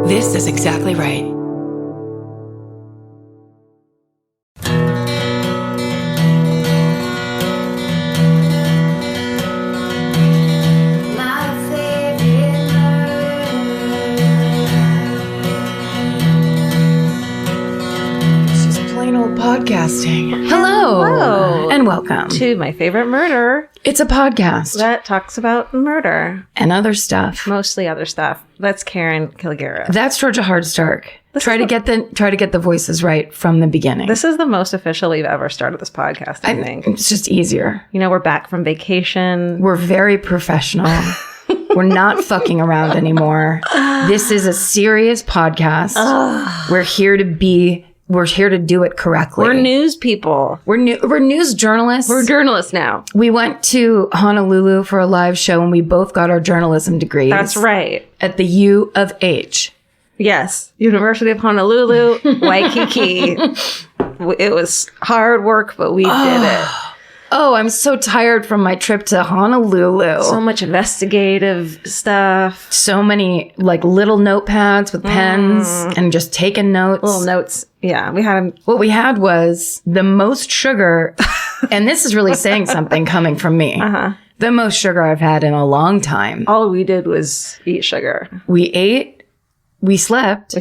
This is exactly right. Podcasting. Hello. And welcome to My Favorite Murder. It's a podcast that talks about murder. And other stuff. Mostly other stuff. That's Karen Kilgariff. That's Georgia Hardstark. Try to get the voices right from the beginning. This is the most official we've ever started this podcast, I think. It's just easier. You know, we're back from vacation. We're very professional. We're not fucking around anymore. This is a serious podcast. We're here to do it correctly. We're news people. We're news journalists. We're journalists now. We went to Honolulu for a live show and we both got our journalism degrees. That's right. At the U of H. Yes. University of Honolulu, Waikiki. It was hard work, but we did it. Oh, I'm so tired from my trip to Honolulu. So much investigative stuff. So many like little notepads with pens and just taking notes. Little notes. Yeah, What we had was the most sugar, and this is really saying something coming from me. The most sugar I've had in a long time. All we did was eat sugar. We ate, we slept,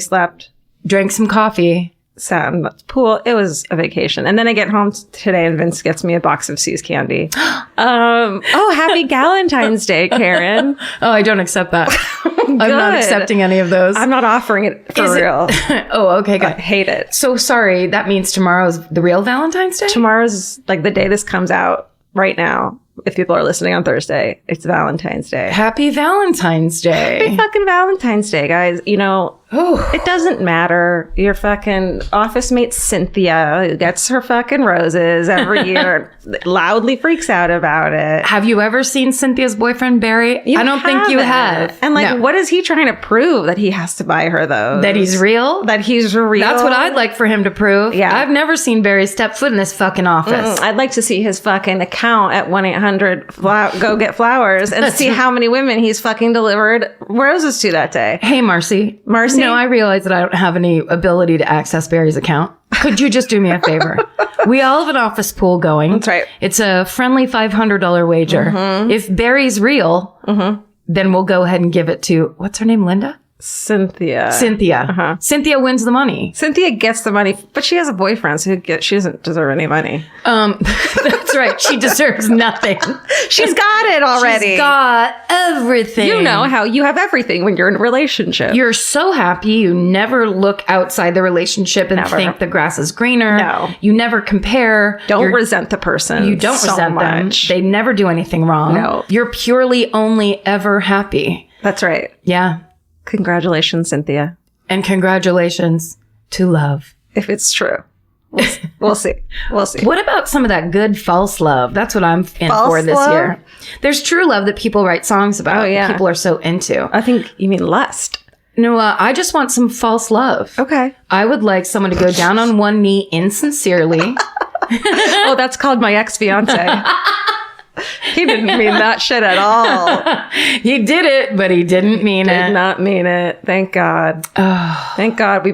drank some coffee. Sat in the pool. It was a vacation. And then I get home today and Vince gets me a box of See's candy. Happy Galentine's Day, Karen. Oh, I don't accept that. I'm not accepting any of those. I'm not offering it for real. Oh, okay, good. I hate it. So sorry, that means tomorrow's the real Valentine's Day? Tomorrow's like the day this comes out right now. If people are listening on Thursday, it's Valentine's Day. Happy Valentine's Day. Happy fucking Valentine's Day, guys. You know, it doesn't matter. Your fucking office mate Cynthia, who gets her fucking roses every year, loudly freaks out about it. Have you ever seen Cynthia's boyfriend, Barry? I don't think you have. And what is he trying to prove that he has to buy her those? That he's real? That he's real? That's what I'd like for him to prove. Yeah. I've never seen Barry step foot in this fucking office. I'd like to see his fucking account at 1-800 Go Get Flowers and see how many women he's fucking delivered roses to that day. Hey, Marcy. No, I realize that I don't have any ability to access Barry's account. Could you just do me a favor? We all have an office pool going. That's right. It's a friendly $500 wager. If Barry's real, then we'll go ahead and give it to, what's her name, Linda? Cynthia. Cynthia wins the money. Cynthia gets the money, but she has a boyfriend, so she doesn't deserve any money. That's right. She deserves nothing. She's got it already. She's got everything. You know how you have everything when you're in a relationship. You're so happy. You never look outside the relationship and think the grass is greener. No. You never compare. Don't resent the person. You don't resent them. They never do anything wrong. No. You're purely only ever happy. That's right. Yeah. Congratulations, Cynthia. And congratulations to love. If it's true. We'll see. We'll see. What about some of that good false love? That's what I'm in for this year. There's true love that people write songs about. Oh, yeah. People are so into. I think you mean lust. No, I just want some false love. Okay. I would like someone to go down on one knee insincerely. Oh, that's called my ex-fiance. He didn't mean that shit at all. He did it, but he didn't mean it. Did not mean it. Thank God. Oh. Thank God we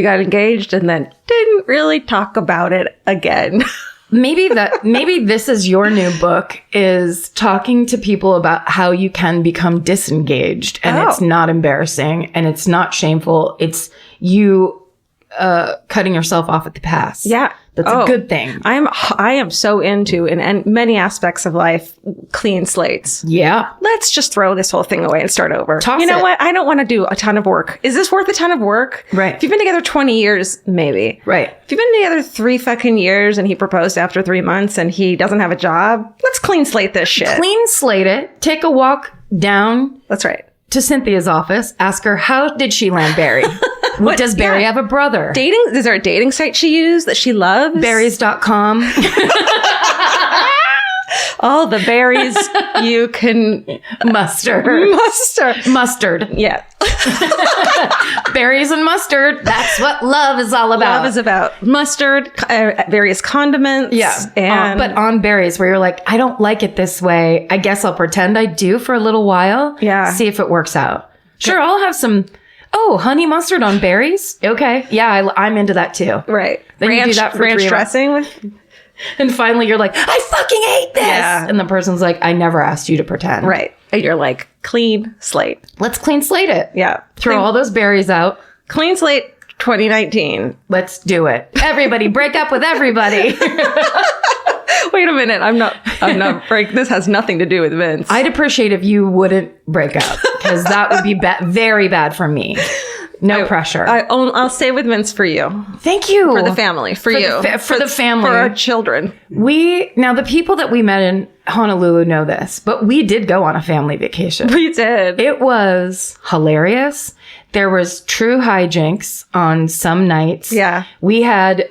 got engaged and then didn't really talk about it again. Maybe this is your new book, is talking to people about how you can become disengaged, and it's not embarrassing and it's not shameful. It's you cutting yourself off at the pass. Yeah. That's a good thing. I am so into, in many aspects of life, clean slates. Yeah. Let's just throw this whole thing away and start over. Toss you know it. what? I don't want to do a ton of work. Is this worth a ton of work? Right. If you've been together 20 years, maybe. Right. If you've been together 3 fucking years and he proposed after 3 months and he doesn't have a job, let's clean slate this shit. Clean slate it. Take a walk down. That's right. To Cynthia's office. Ask her, how did she land Barry? Does Barry have a brother? Is there a dating site she used that she loves? Berries.com. All the berries you can muster. Mustard. Yeah. Berries and mustard. That's what love is all about. Love is about mustard, various condiments. Yeah. But on berries where you're like, I don't like it this way. I guess I'll pretend I do for a little while. Yeah. See if it works out. Sure, I'll have some Oh, honey mustard on berries? Okay. Yeah, I'm into that too. Right. Then you do that for ranch 3 of us. dressing with. And finally you're like, I fucking hate this. Yeah. And the person's like, I never asked you to pretend. Right. And you're like, clean slate. Let's clean slate it. Yeah. Throw all those berries out. Clean slate 2019. Let's do it. Everybody break up with everybody. Wait a minute. I'm not this has nothing to do with Vince. I'd appreciate if you wouldn't break up because that would be very bad for me. No pressure. I'll stay with Vince for you. Thank you. For the family. For you. For the family. For our children. Now the people that we met in Honolulu know this, but we did go on a family vacation. We did. It was hilarious. There was true hijinks on some nights. Yeah. We had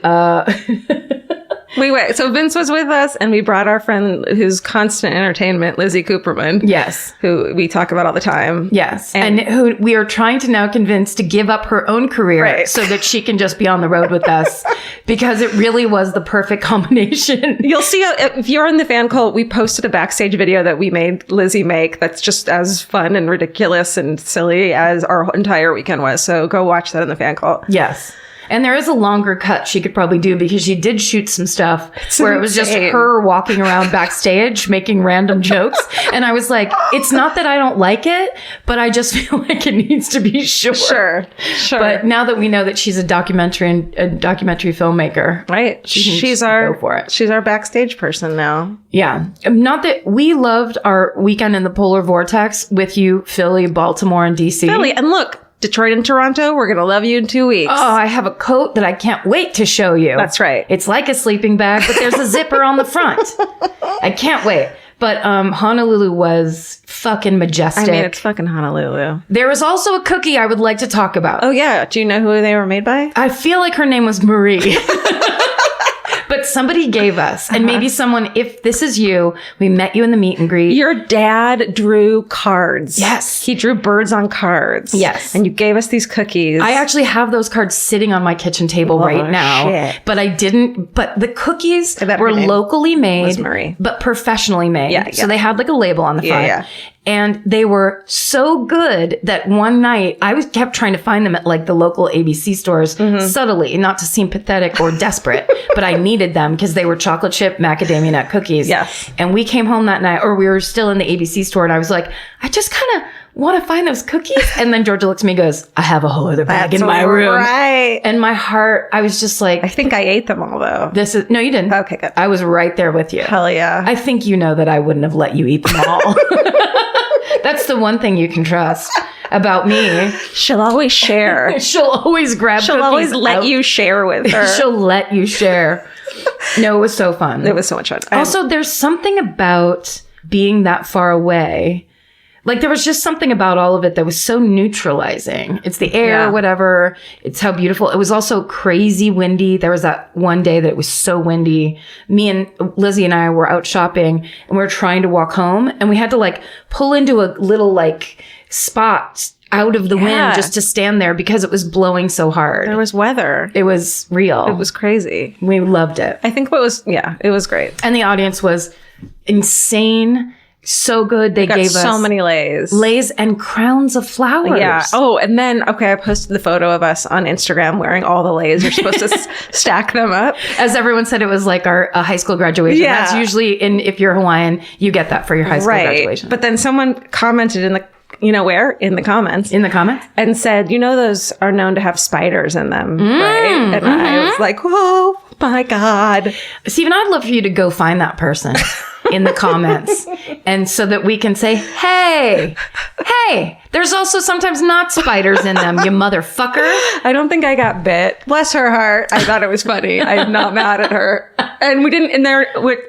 Wait. So Vince was with us, and we brought our friend who's constant entertainment, Lizzie Cooperman. Yes. Who we talk about all the time. Yes. And who we are trying to now convince to give up her own career so that she can just be on the road with us because it really was the perfect combination. You'll see, if you're in the fan cult, we posted a backstage video that we made Lizzie make that's just as fun and ridiculous and silly as our entire weekend was. So go watch that in the fan cult. Yes. And there is a longer cut she could probably do because she did shoot some stuff where it was just her walking around backstage making random jokes. And I was like, it's not that I don't like it, but I just feel like it needs to be short. Sure. But now that we know that she's a documentary filmmaker, right? She's go for it. She's our backstage person now. Yeah. Not that we loved our weekend in the polar vortex with you, Philly, Baltimore, and DC. Philly, and look, Detroit and Toronto, we're going to love you in 2 weeks. Oh, I have a coat that I can't wait to show you. That's right. It's like a sleeping bag, but there's a zipper on the front. I can't wait. But Honolulu was fucking majestic. I mean, it's fucking Honolulu. There was also a cookie I would like to talk about. Oh, yeah. Do you know who they were made by? I feel like her name was Marie. But somebody gave us, and maybe someone, if this is you, we met you in the meet and greet. Your dad drew cards. Yes. He drew birds on cards. Yes. And you gave us these cookies. I actually have those cards sitting on my kitchen table right now. Shit. But I didn't, but the cookies bet were her name locally made, was Marie. but professionally made. Yeah. So they had like a label on the front. Yeah. And they were so good that one night I kept trying to find them at like the local ABC stores subtly, not to seem pathetic or desperate, but I needed them because they were chocolate chip macadamia nut cookies. Yes. And we came home that night, or we were still in the ABC store, and I was like, I just kind of want to find those cookies. And then Georgia looks at me and goes, I have a whole other bag in my room. Right. And my heart, I was just like, I think I ate them all, though. no, you didn't. Okay, good. I was right there with you. Hell yeah. I think you know that I wouldn't have let you eat them all. That's the one thing you can trust about me. She'll always share. She'll always grab She'll cookies always let out. you share with her. She'll let you share. No, it was so fun. It was so much fun. Also, there's something about being that far away. Like, there was just something about all of it that was so neutralizing. It's the air, whatever. It's how beautiful. It was also crazy windy. There was that one day that it was so windy. Me and Lizzie and I were out shopping, and we were trying to walk home, and we had to like pull into a little like spot out of the wind just to stand there because it was blowing so hard. There was weather. It was real. It was crazy. We loved it. I think it was great. And the audience was insane. So good. They gave us so many lays and crowns of flowers. Yeah. Oh, and then, I posted the photo of us on Instagram wearing all the lays. You're supposed to stack them up. As everyone said, it was like our high school graduation. Yeah. That's usually, if you're Hawaiian, you get that for your high school graduation. But then someone commented in the, where? In the comments. In the comments? And said, those are known to have spiders in them, right? And I was like, whoa, my God. Steven, I'd love for you to go find that person in the comments. And so that we can say, hey, there's also sometimes not spiders in them, you motherfucker. I don't think I got bit. Bless her heart. I thought it was funny. I'm not mad at her. And we didn't,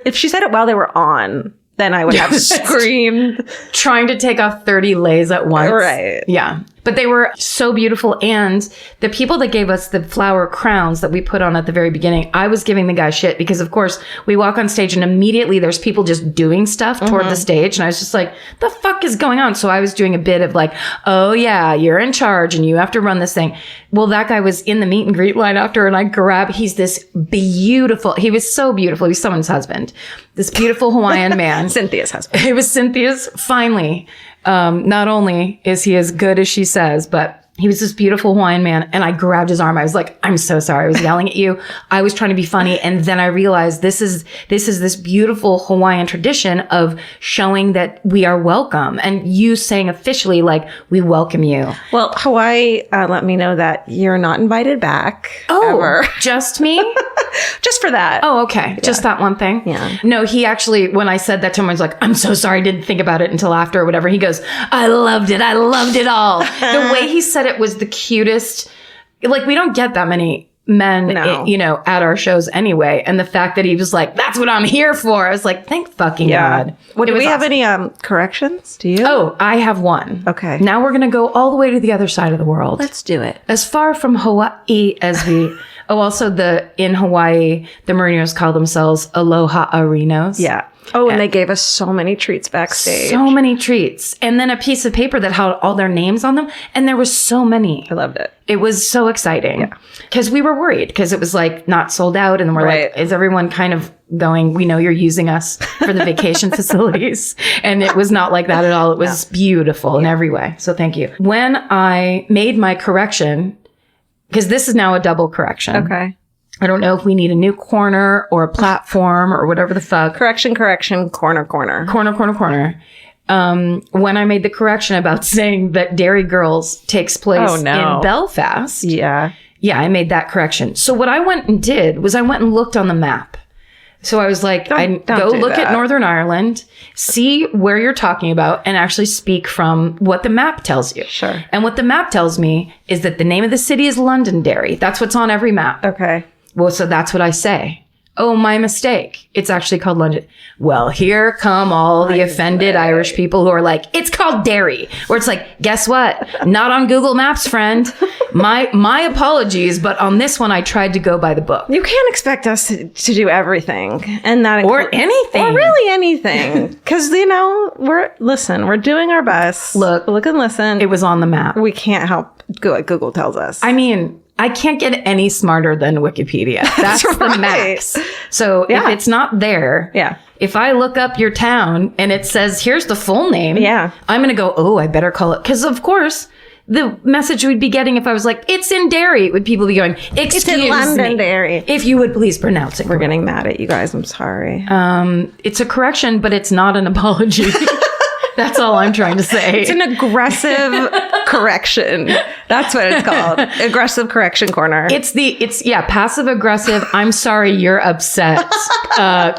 if she said it while they were on, then I would have screamed. Trying to take off 30 lays at once. Right. Yeah. But they were so beautiful. And the people that gave us the flower crowns that we put on at the very beginning, I was giving the guy shit because, of course, we walk on stage and immediately there's people just doing stuff toward the stage. And I was just like, the fuck is going on? So I was doing a bit of like, oh, yeah, you're in charge and you have to run this thing. Well, that guy was in the meet and greet line after, and he's this beautiful, he was so beautiful. He's someone's husband, this beautiful Hawaiian man. Cynthia's husband. It was Cynthia's, finally. Not only is he as good as she says, but He was this beautiful Hawaiian man, and I grabbed his arm. I was like, I'm so sorry. I was yelling at you. I was trying to be funny. And then I realized this is this beautiful Hawaiian tradition of showing that we are welcome, and you saying officially, like, we welcome you. Well, Hawaii let me know that you're not invited back. Oh, ever. Just me? Just for that. Oh, okay. Yeah. Just that one thing? Yeah. No, he actually, when I said that to him, I was like, I'm so sorry. I didn't think about it until after or whatever. He goes, I loved it. I loved it all. The way he said it was the cutest. Like, we don't get that many men, at our shows anyway. And the fact that he was like, that's what I'm here for. I was like, thank fucking God. Well, do we have any corrections? Do you? Oh, I have one. Okay. Now we're going to go all the way to the other side of the world. Let's do it. As far from Hawaii as we... also in Hawaii, the Marinos call themselves Aloha Arinos. Yeah. Oh, and they gave us so many treats backstage. So many treats. And then a piece of paper that had all their names on them. And there was so many. I loved it. It was so exciting. Yeah. Because we were worried. Because it was like not sold out. And we're like, is everyone kind of going, we know you're using us for the vacation facilities. And it was not like that at all. It was beautiful in every way. So thank you. When I made my correction, because this is now a double correction. Okay. I don't know if we need a new corner or a platform or whatever the fuck. Correction, corner. Corner. When I made the correction about saying that Dairy Girls takes place in Belfast. Yeah. Yeah, I made that correction. So what I went and did was I went and looked on the map. So I was like, go look at Northern Ireland, see where you're talking about, and actually speak from what the map tells you. Sure. And what the map tells me is that the name of the city is Londonderry. That's what's on every map. Okay. Well, so that's what I say. Oh, my mistake. It's actually called London. Well, here come all the offended Irish people who are like, it's called Derry. Where it's like, guess what? Not on Google Maps, friend. My apologies, but on this one, I tried to go by the book. You can't expect us to do everything. And that or anything. Or really anything. Because, we're doing our best. Look and listen. It was on the map. We can't help what Google tells us. I mean... I can't get any smarter than Wikipedia. That's right. The max. So if it's not there, if I look up your town and it says, here's the full name, I'm going to go, oh, I better call it. Because, of course, the message we'd be getting if I was like, it's in Derry, would people be going, excuse me. It's in Londonderry. If you would please pronounce it. We're getting mad at you guys. I'm sorry. It's a correction, but it's not an apology. That's all I'm trying to say. It's an aggressive correction. That's what it's called. Aggressive correction corner. It's passive aggressive. I'm sorry you're upset.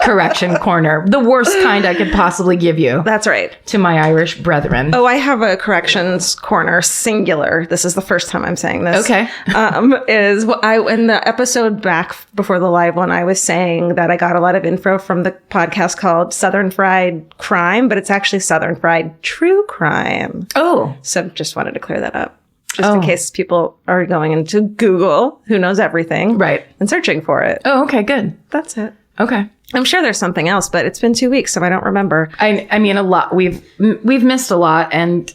Correction corner. The worst kind I could possibly give you. That's right. To my Irish brethren. Oh, I have a corrections corner, singular. This is the first time I'm saying this. Okay. In the episode back before the live one, I was saying that I got a lot of info from the podcast called Southern Fried Crime, but it's actually Southern Fried True Crime. Oh. So just wanted to clear that up. Just in case people are going into Google, who knows everything. Right. And searching for it. Oh, okay, good. That's it. Okay. I'm sure there's something else, but it's been 2 weeks, so I don't remember. I mean, a lot. We've missed a lot and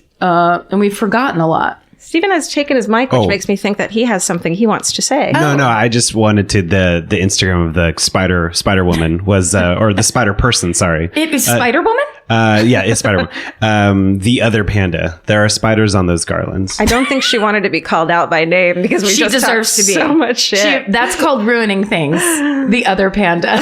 we've forgotten a lot. Stephen has taken his mic, which makes me think that he has something he wants to say. No, I just wanted to the Instagram of the Spider Woman was or the Spider Person. Sorry, it is Spider Woman. Yeah, it's Spider Woman. The other panda. There are spiders on those garlands. I don't think she wanted to be called out by name because she just deserves to be so much shit. That's called ruining things. The other panda.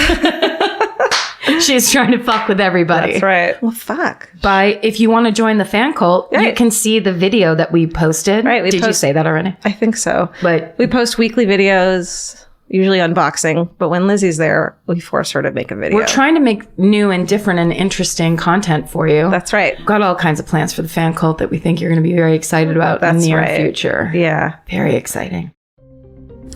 She's trying to fuck with everybody. That's right. Well, fuck. If you want to join the fan cult, you can see the video that we posted. Right. Did you say that already? I think so. But we post weekly videos, usually unboxing. But when Lizzie's there, we force her to make a video. We're trying to make new and different and interesting content for you. That's right. Got all kinds of plans for the fan cult that we think you're going to be very excited about in the near future. Yeah. Very exciting.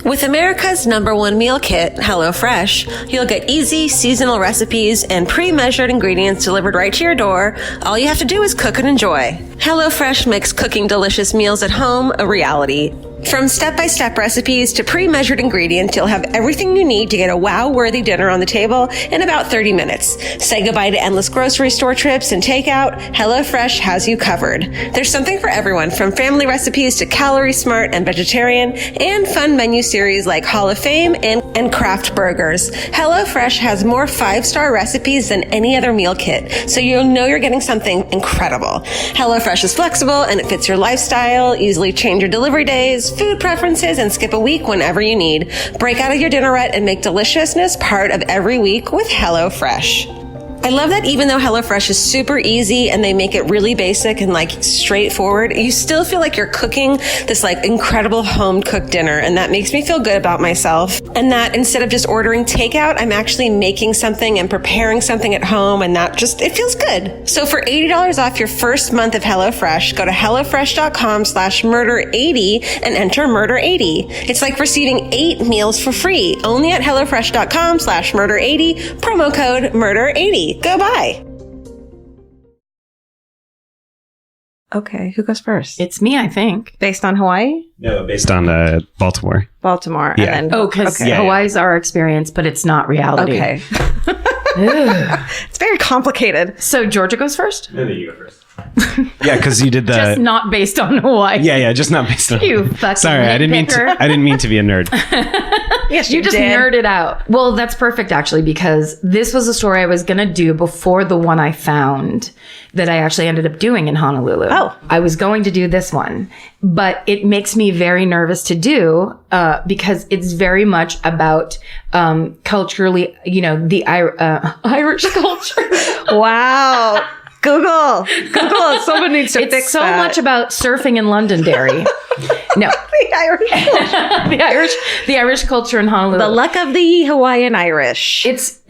With America's #1 meal kit, HelloFresh, you'll get easy, seasonal recipes and pre-measured ingredients delivered right to your door. All you have to do is cook and enjoy. HelloFresh makes cooking delicious meals at home a reality. From step-by-step recipes to pre-measured ingredients, you'll have everything you need to get a wow-worthy dinner on the table in about 30 minutes. Say goodbye to endless grocery store trips and takeout. HelloFresh has you covered. There's something for everyone, from family recipes to calorie smart and vegetarian, and fun menu series like Hall of Fame and Craft Burgers. HelloFresh has more 5-star recipes than any other meal kit, so you'll know you're getting something incredible. HelloFresh is flexible and it fits your lifestyle. Easily change your delivery days, food preferences, and skip a week whenever you need. Break out of your dinner rut and make deliciousness part of every week with HelloFresh. I love that even though HelloFresh is super easy and they make it really basic and like straightforward, you still feel like you're cooking this like incredible home cooked dinner. And that makes me feel good about myself. And that instead of just ordering takeout, I'm actually making something and preparing something at home. And that just, it feels good. So for $80 off your first month of HelloFresh, go to HelloFresh.com/murder80 and enter murder80. It's like receiving 8 meals for free only at HelloFresh.com/murder80, promo code murder80. Go buy. Okay, who goes first? It's me, I think. Based on Hawaii? No, based on Baltimore. Baltimore. Yeah. And then, Because Hawaii's our experience, but it's not reality. Okay. It's very complicated. So Georgia goes first? No, you go first. Yeah, because you did the... Just not based on Hawaii. Yeah, just not based on... You fucking Sorry, I didn't mean to be a nerd. Yes, you just nerded out. Well, that's perfect, actually, because this was a story I was going to do before the one I found that I actually ended up doing in Honolulu. Oh. I was going to do this one, but it makes me very nervous to do because it's very much about culturally, the Irish culture. Wow. Google. Someone needs to fix It's so that. much about surfing in Londonderry. No. The Irish culture. the Irish culture in Honolulu. The luck of the Hawaiian Irish. It's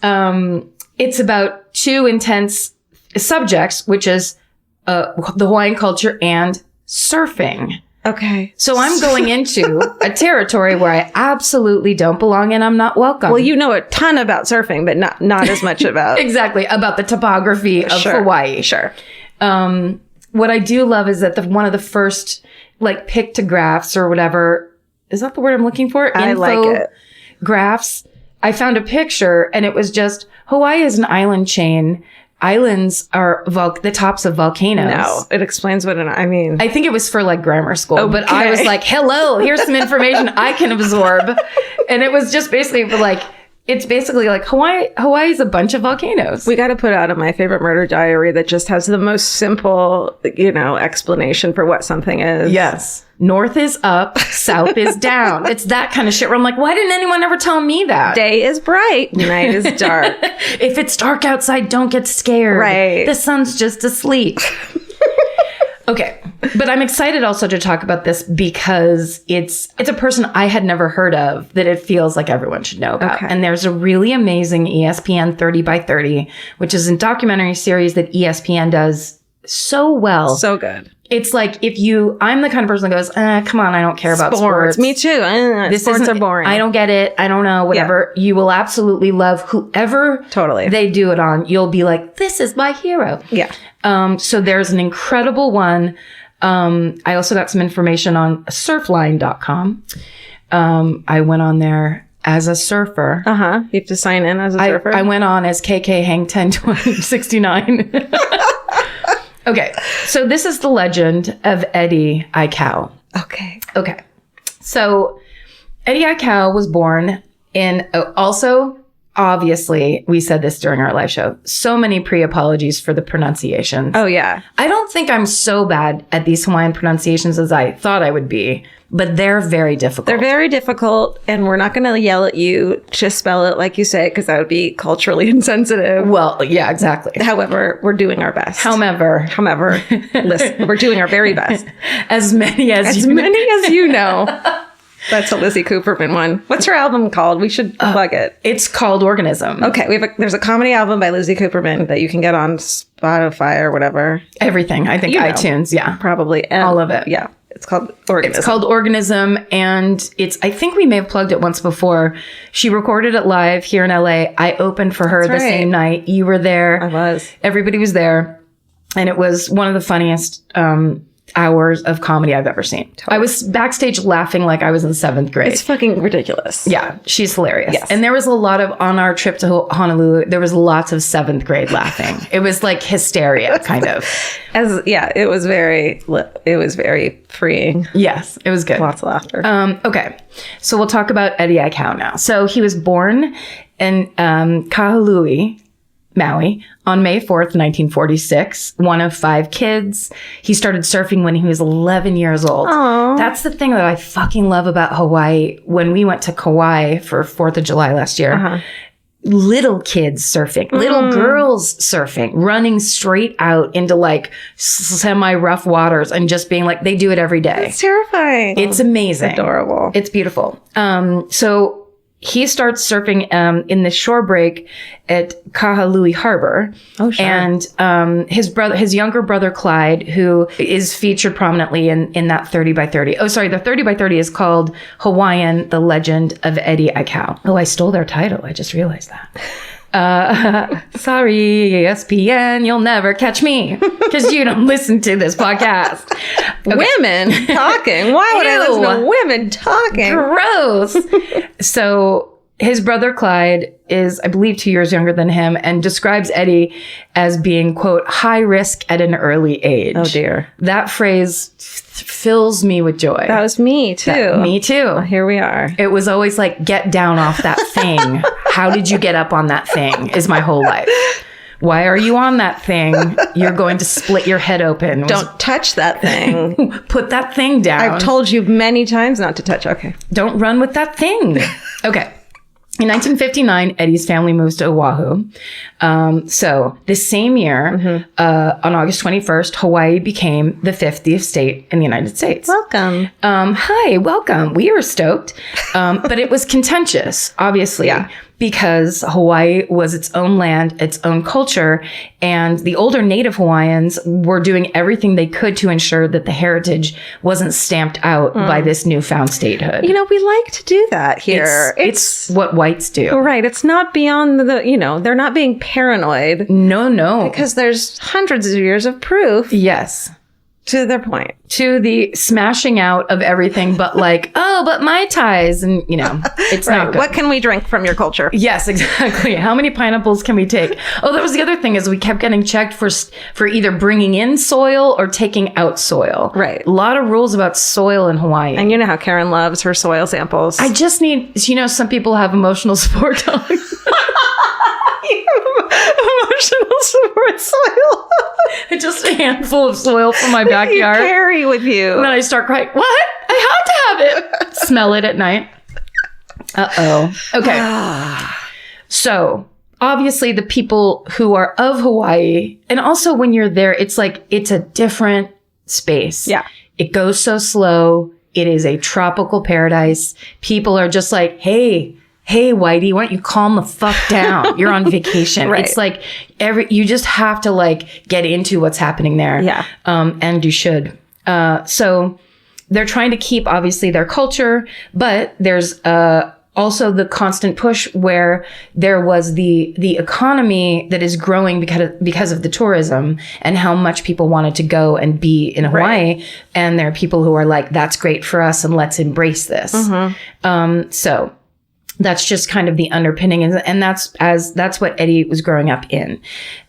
about two intense subjects, which is the Hawaiian culture and surfing. Okay. So I'm going into a territory where I absolutely don't belong and I'm not welcome. Well, you know a ton about surfing, but not as much about... Exactly, about the topography of Hawaii. Sure. What I do love is that one of the first pictographs or whatever, is that the word I'm looking for? I like it. Graphs. I found a picture and it was just, Hawaii is an island chain. Islands are the tops of volcanoes. No, it explains what I mean. I think it was for like grammar school, but I was like, hello, here's some information I can absorb. And it was just basically like, it's basically like Hawaii is a bunch of volcanoes. We got to put out My Favorite Murder Diary that just has the most simple, explanation for what something is. Yes. North is up, south is down. It's that kind of shit where I'm like, why didn't anyone ever tell me that? Day is bright, night is dark. If it's dark outside, don't get scared. Right. The sun's just asleep. Okay. But I'm excited also to talk about this because it's a person I had never heard of that it feels like everyone should know about. Okay. And there's a really amazing ESPN 30 by 30, which is a documentary series that ESPN does so well. So good. It's like I'm the kind of person that goes, come on, I don't care about sports. Me too. Sports are boring. I don't get it. I don't know, whatever. Yeah. You will absolutely love whoever they do it on. You'll be like, this is my hero. Yeah. So there's an incredible one. I also got some information on surfline.com. I went on there as a surfer. Uh-huh. You have to sign in as a surfer? I went on as KK Hang 1069. Okay, so this is the legend of Eddie Aikau. Okay. So Eddie Aikau was born in, also, obviously, we said this during our live show, so many pre-apologies for the pronunciations. Oh, yeah. I don't think I'm so bad at these Hawaiian pronunciations as I thought I would be, but they're very difficult. They're very difficult, and we're not going to yell at you to spell it like you say, because that would be culturally insensitive. Well, yeah, exactly. However, we're doing our best. However, listen, we're doing our very best. As many as you know. That's a Lizzie Cooperman one. What's her album called? We should plug it. It's called Organism. Okay, there's a comedy album by Lizzie Cooperman that you can get on Spotify or whatever. Everything. I think iTunes, yeah. Probably. And all of it. Yeah. It's called Organism. It's called Organism, and I think we may have plugged it once before. She recorded it live here in LA. I opened for her the same night. You were there. I was. Everybody was there. And it was one of the funniest hours of comedy I've ever seen. Totally. I was backstage laughing like I was in 7th grade. It's fucking ridiculous. Yeah, she's hilarious. Yes. And there was a lot of, on our trip to Honolulu, there was lots of 7th grade laughing. It was like hysteria, kind of. It was very freeing. Yes, it was good. Lots of laughter. Okay, so we'll talk about Eddie Aikau now. So he was born in Kahului, Maui, on May 4th, 1946, one of 5 kids. He started surfing when he was 11 years old. Aww. That's the thing that I fucking love about Hawaii. When we went to Kauai for 4th of July last year, little kids surfing, little girls surfing, running straight out into like semi-rough waters and just being like, they do it every day. It's terrifying. It's amazing. Adorable. It's beautiful. So he starts surfing in the shore break at Kahului Harbor. Oh, sure. And his younger brother Clyde, who is featured prominently in that 30 by 30. Oh, sorry, the 30 by 30 is called Hawaiian: The Legend of Eddie Aikau. Oh, I stole their title. I just realized that. Sorry, ESPN, you'll never catch me because you don't listen to this podcast. Okay. Women talking. Why would I listen to women talking? Gross. So his brother Clyde is, I believe, 2 years younger than him and describes Eddie as being, quote, high risk at an early age. Oh, dear. That phrase fills me with joy. That was me, too. Me, too. Well, here we are. It was always like, get down off that thing. How did you get up on that thing is my whole life. Why are you on that thing? You're going to split your head open. Don't touch that thing. Put that thing down. I've told you many times not to touch. Okay. Don't run with that thing. Okay. In 1959, Eddie's family moves to Oahu. So this same year, on August 21st, Hawaii became the 50th state in the United States. Welcome. Hi, welcome. We were stoked. But it was contentious, obviously. Yeah. Because Hawaii was its own land, its own culture, and the older native Hawaiians were doing everything they could to ensure that the heritage wasn't stamped out by this newfound statehood. You know, we like to do that here. It's what whites do. Right. It's not beyond they're not being paranoid. No. Because there's hundreds of years of proof. Yes. To their point. To the smashing out of everything but like, oh, but Mai Tais. And, it's right. not good. What can we drink from your culture? Yes, exactly. How many pineapples can we take? Oh, that was the other thing is we kept getting checked for either bringing in soil or taking out soil. Right. A lot of rules about soil in Hawaii. And you know how Karen loves her soil samples. I just need, some people have emotional support dogs. Emotional support soil. Just a handful of soil from my backyard. You carry with you. And then I start crying. What? I had to have it. Smell it at night. Uh-oh. Okay. So, obviously, the people who are of Hawaii, and also when you're there, it's like, it's a different space. Yeah. It goes so slow. It is a tropical paradise. People are just like, hey, Whitey, why don't you calm the fuck down? You're on vacation. Right. It's like you just have to like get into what's happening there. Yeah. And you should. So they're trying to keep obviously their culture, but there's also the constant push where there was the economy that is growing because of the tourism and how much people wanted to go and be in Hawaii. Right. And there are people who are like, that's great for us and let's embrace this. So that's just kind of the underpinning. And that's what Eddie was growing up in.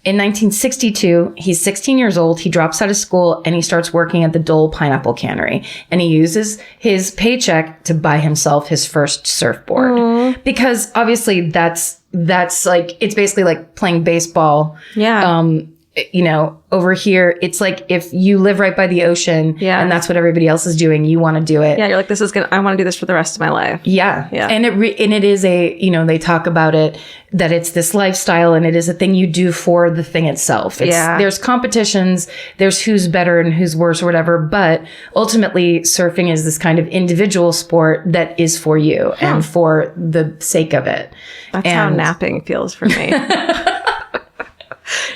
In 1962, he's 16 years old. He drops out of school and he starts working at the Dole Pineapple Cannery. And he uses his paycheck to buy himself his first surfboard. Aww. Because obviously that's like, it's basically like playing baseball. Yeah. Over here, it's like if you live right by the ocean and that's what everybody else is doing, you want to do it. Yeah, you're like, I want to do this for the rest of my life. Yeah. And it is they talk about it, that it's this lifestyle and it is a thing you do for the thing itself. There's competitions, there's who's better and who's worse or whatever, but ultimately surfing is this kind of individual sport that is for you and for the sake of it. That's how napping feels for me.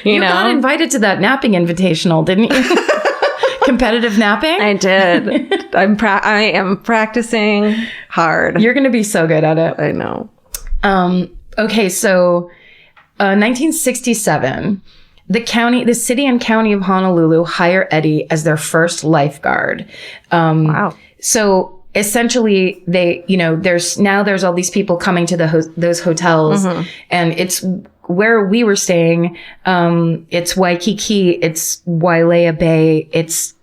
You got invited to that napping invitational, didn't you? Competitive napping? I did. I am practicing hard. You're going to be so good at it. I know. Okay, so 1967, the city and county of Honolulu hire Eddie as their first lifeguard. Wow. So essentially there's all these people coming to those hotels, and it's where we were staying. It's Waikiki, it's Wailea Bay, it's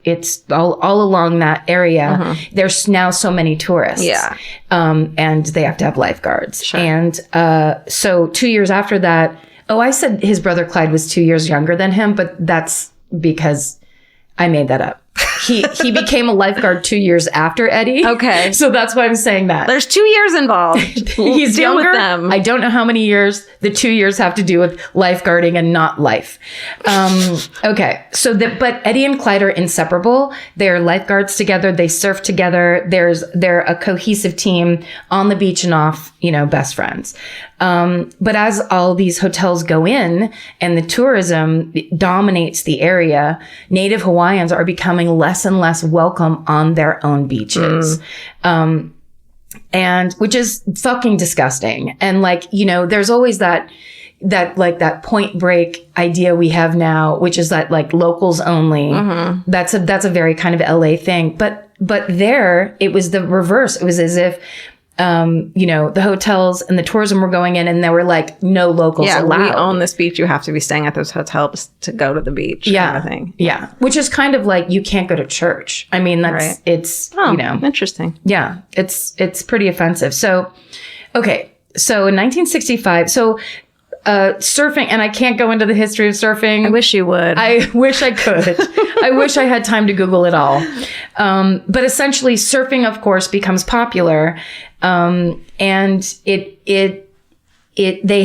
all along that area. There's now so many tourists. Yeah. And they have to have lifeguards. Sure. And, so 2 years after that, I said his brother Clyde was 2 years younger than him, but that's because I made that up. He became a lifeguard 2 years after Eddie. Okay. So that's why I'm saying that. There's 2 years involved. He's Deal younger. with them. I don't know how many years. The 2 years have to do with lifeguarding and not life. Okay. But Eddie and Clyde are inseparable. They're lifeguards together. They surf together. They're a cohesive team on the beach and off, best friends. But as all these hotels go in and the tourism dominates the area, Native Hawaiians are becoming less and less welcome on their own beaches. And which is fucking disgusting. And there's always that Point Break idea we have now, which is that locals only. That's a very kind of LA thing. But there it was the reverse. It was as if the hotels and the tourism were going in and there were no locals allowed. We own this beach. You have to be staying at those hotels to go to the beach. Yeah. Kind of thing. Yeah. Which is kind of you can't go to church. I mean, it's, interesting. Yeah. It's pretty offensive. So, okay. So in 1965, surfing, and I can't go into the history of surfing. I wish you would. I wish I could. I wish I had time to Google it all. But essentially surfing, of course, becomes popular. And they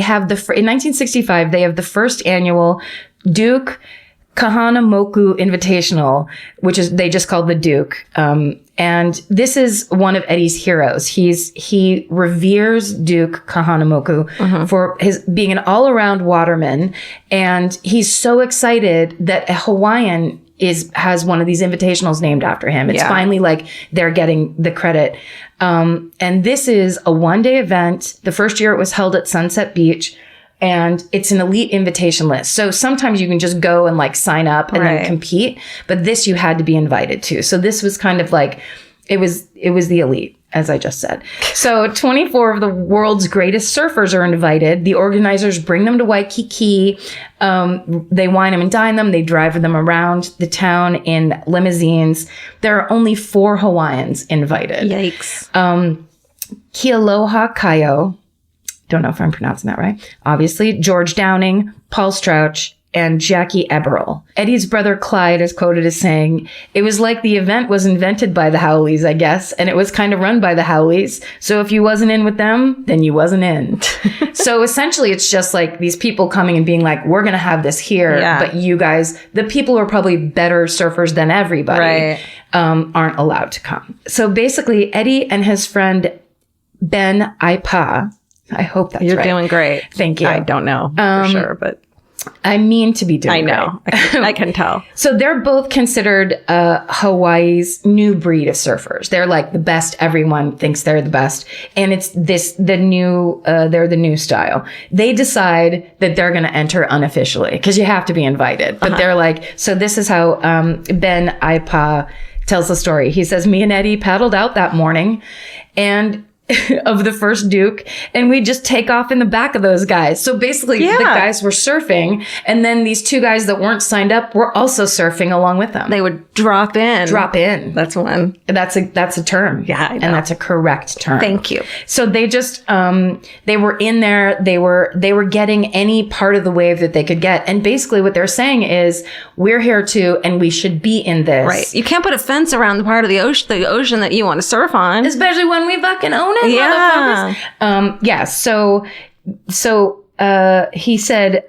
have in 1965, they have the first annual Duke Kahanamoku Invitational, which is, they just called the Duke. And this is one of Eddie's heroes. He reveres Duke Kahanamoku for his being an all-around waterman. And he's so excited that a Hawaiian has one of these invitationals named after him. It's finally they're getting the credit. And this is a one-day event. The first year it was held at Sunset Beach. And it's an elite invitation list. So sometimes you can just go and sign up and then compete. But this you had to be invited to. So this was kind of it was the elite, as I just said. So 24 of the world's greatest surfers are invited. The organizers bring them to Waikiki. They wine them and dine them. They drive them around the town in limousines. There are only 4 Hawaiians invited. Yikes. Kealoha Kaio. Don't know if I'm pronouncing that right. Obviously, George Downing, Paul Strauch, and Jackie Eberl. Eddie's brother Clyde is quoted as saying, "It was like the event was invented by the Howleys, I guess, and it was kind of run by the Howleys. So if you wasn't in with them, then you wasn't in." So essentially, it's just these people coming and being we're going to have this here, but you guys, the people who are probably better surfers than everybody, aren't allowed to come. So basically, Eddie and his friend Ben Aipa, I hope that's You're right. doing great. Thank you. I don't know for sure, but I mean to be doing I know. I can tell. So they're both considered Hawaii's new breed of surfers. They're the best. Everyone thinks they're the best. And it's they're the new style. They decide that they're going to enter unofficially because you have to be invited. But they're so this is how Ben Aipa tells the story. He says, "Me and Eddie paddled out that morning and of the first Duke, and we just take off in the back of those guys." So basically the guys were surfing, and then these 2 guys that weren't signed up were also surfing along with them. They would drop in. That's one. That's a term. Yeah, I know. And that's a correct term. Thank you. So they just they were in there, they were getting any part of the wave that they could get. And basically what they're saying is, we're here too, and we should be in this. Right. You can't put a fence around the part of the ocean that you want to surf on. Especially when we fucking own it. Yeah. So he said,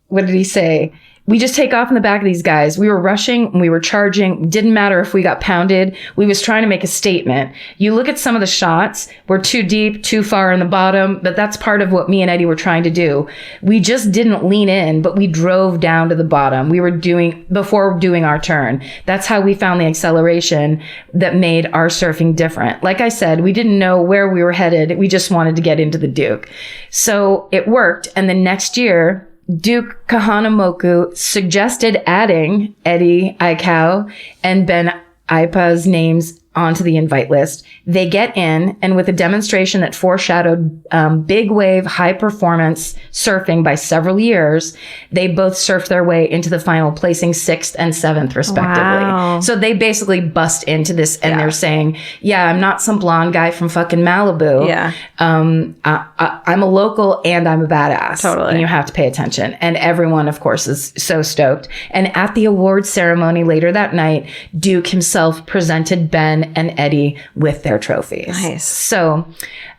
what did he say? We just take off in the back of these guys. We were rushing. We were charging. Didn't matter if we got pounded. We was trying to make a statement. You look at some of the shots. We're too deep, too far in the bottom. But that's part of what me and Eddie were trying to do. We just didn't lean in, but we drove down to the bottom. We were before doing our turn. That's how we found the acceleration that made our surfing different. Like I said, we didn't know where we were headed. We just wanted to get into the Duke. So it worked. And the next year, Duke Kahanamoku suggested adding Eddie Aikau and Ben Aikau's names onto the invite list. They get in, and with a demonstration that foreshadowed big wave, high performance surfing by several years, they both surfed their way into the final, placing 6th and 7th respectively. Wow. So they basically bust into this, and they're saying, yeah, I'm not some blonde guy from fucking Malibu. Yeah. I'm a local and I'm a badass. Totally. And you have to pay attention. And everyone, of course, is so stoked. And at the awards ceremony later that night, Duke himself presented Ben and Eddie with their trophies. Nice. So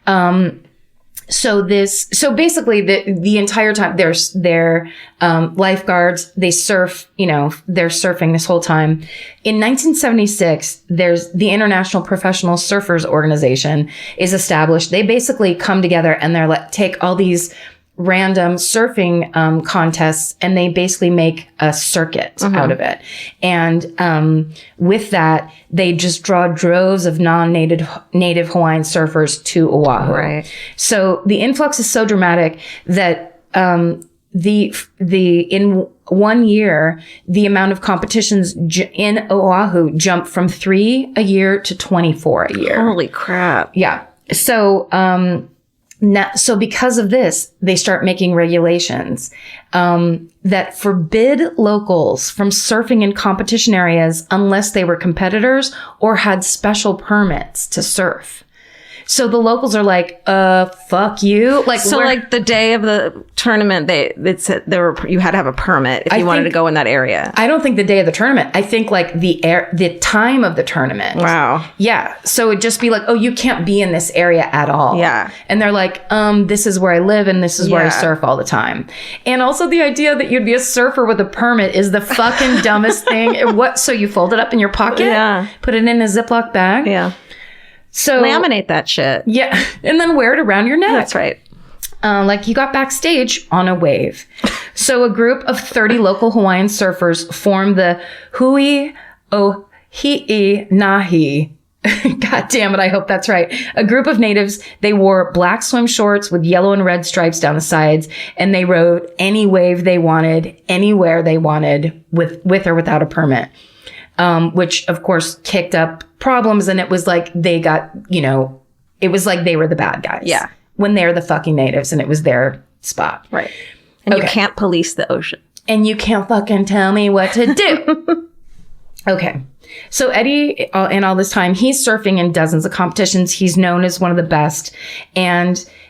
basically the entire time they're lifeguards, they surf, they're surfing this whole time. In 1976, there's the International Professional Surfers Organization is established. They basically come together and they're like, take all these random surfing contests, and they basically make a circuit out of it. And with that, they just draw droves of native Hawaiian surfers to Oahu. Right. So the influx is so dramatic that in 1 year, the amount of competitions in Oahu jumped from 3 a year to 24 a year. Holy crap. Yeah. So so because of this, they start making regulations that forbid locals from surfing in competition areas unless they were competitors or had special permits to surf. So the locals are like, fuck you. Like the day of the tournament, it said you had to have a permit if you wanted to go in that area. I don't think the day of the tournament. I think like the time of the tournament. Wow. Yeah. So it'd just be like, oh, you can't be in this area at all. Yeah. And they're like, this is where I live and this is where I surf all the time. And also the idea that you'd be a surfer with a permit is the fucking dumbest thing. What? So you fold it up in your pocket? Yeah. Put it in a Ziploc bag? Yeah. So laminate that shit. Yeah. And then wear it around your neck. That's right. Like you got backstage on a wave. So a group of 30 local Hawaiian surfers formed the Hui O Hi'i Nahi. God damn it, I hope that's right. A group of natives, they wore black swim shorts with yellow and red stripes down the sides, and they rode any wave they wanted, anywhere they wanted, with or without a permit. Which of course kicked up problems, and it was like they got, it was like they were the bad guys. Yeah. When they're the fucking natives and it was their spot. Right. And you can't police the ocean. And you can't fucking tell me what to do. Okay. So Eddie, in all this time, he's surfing in dozens of competitions. He's known as one of the best.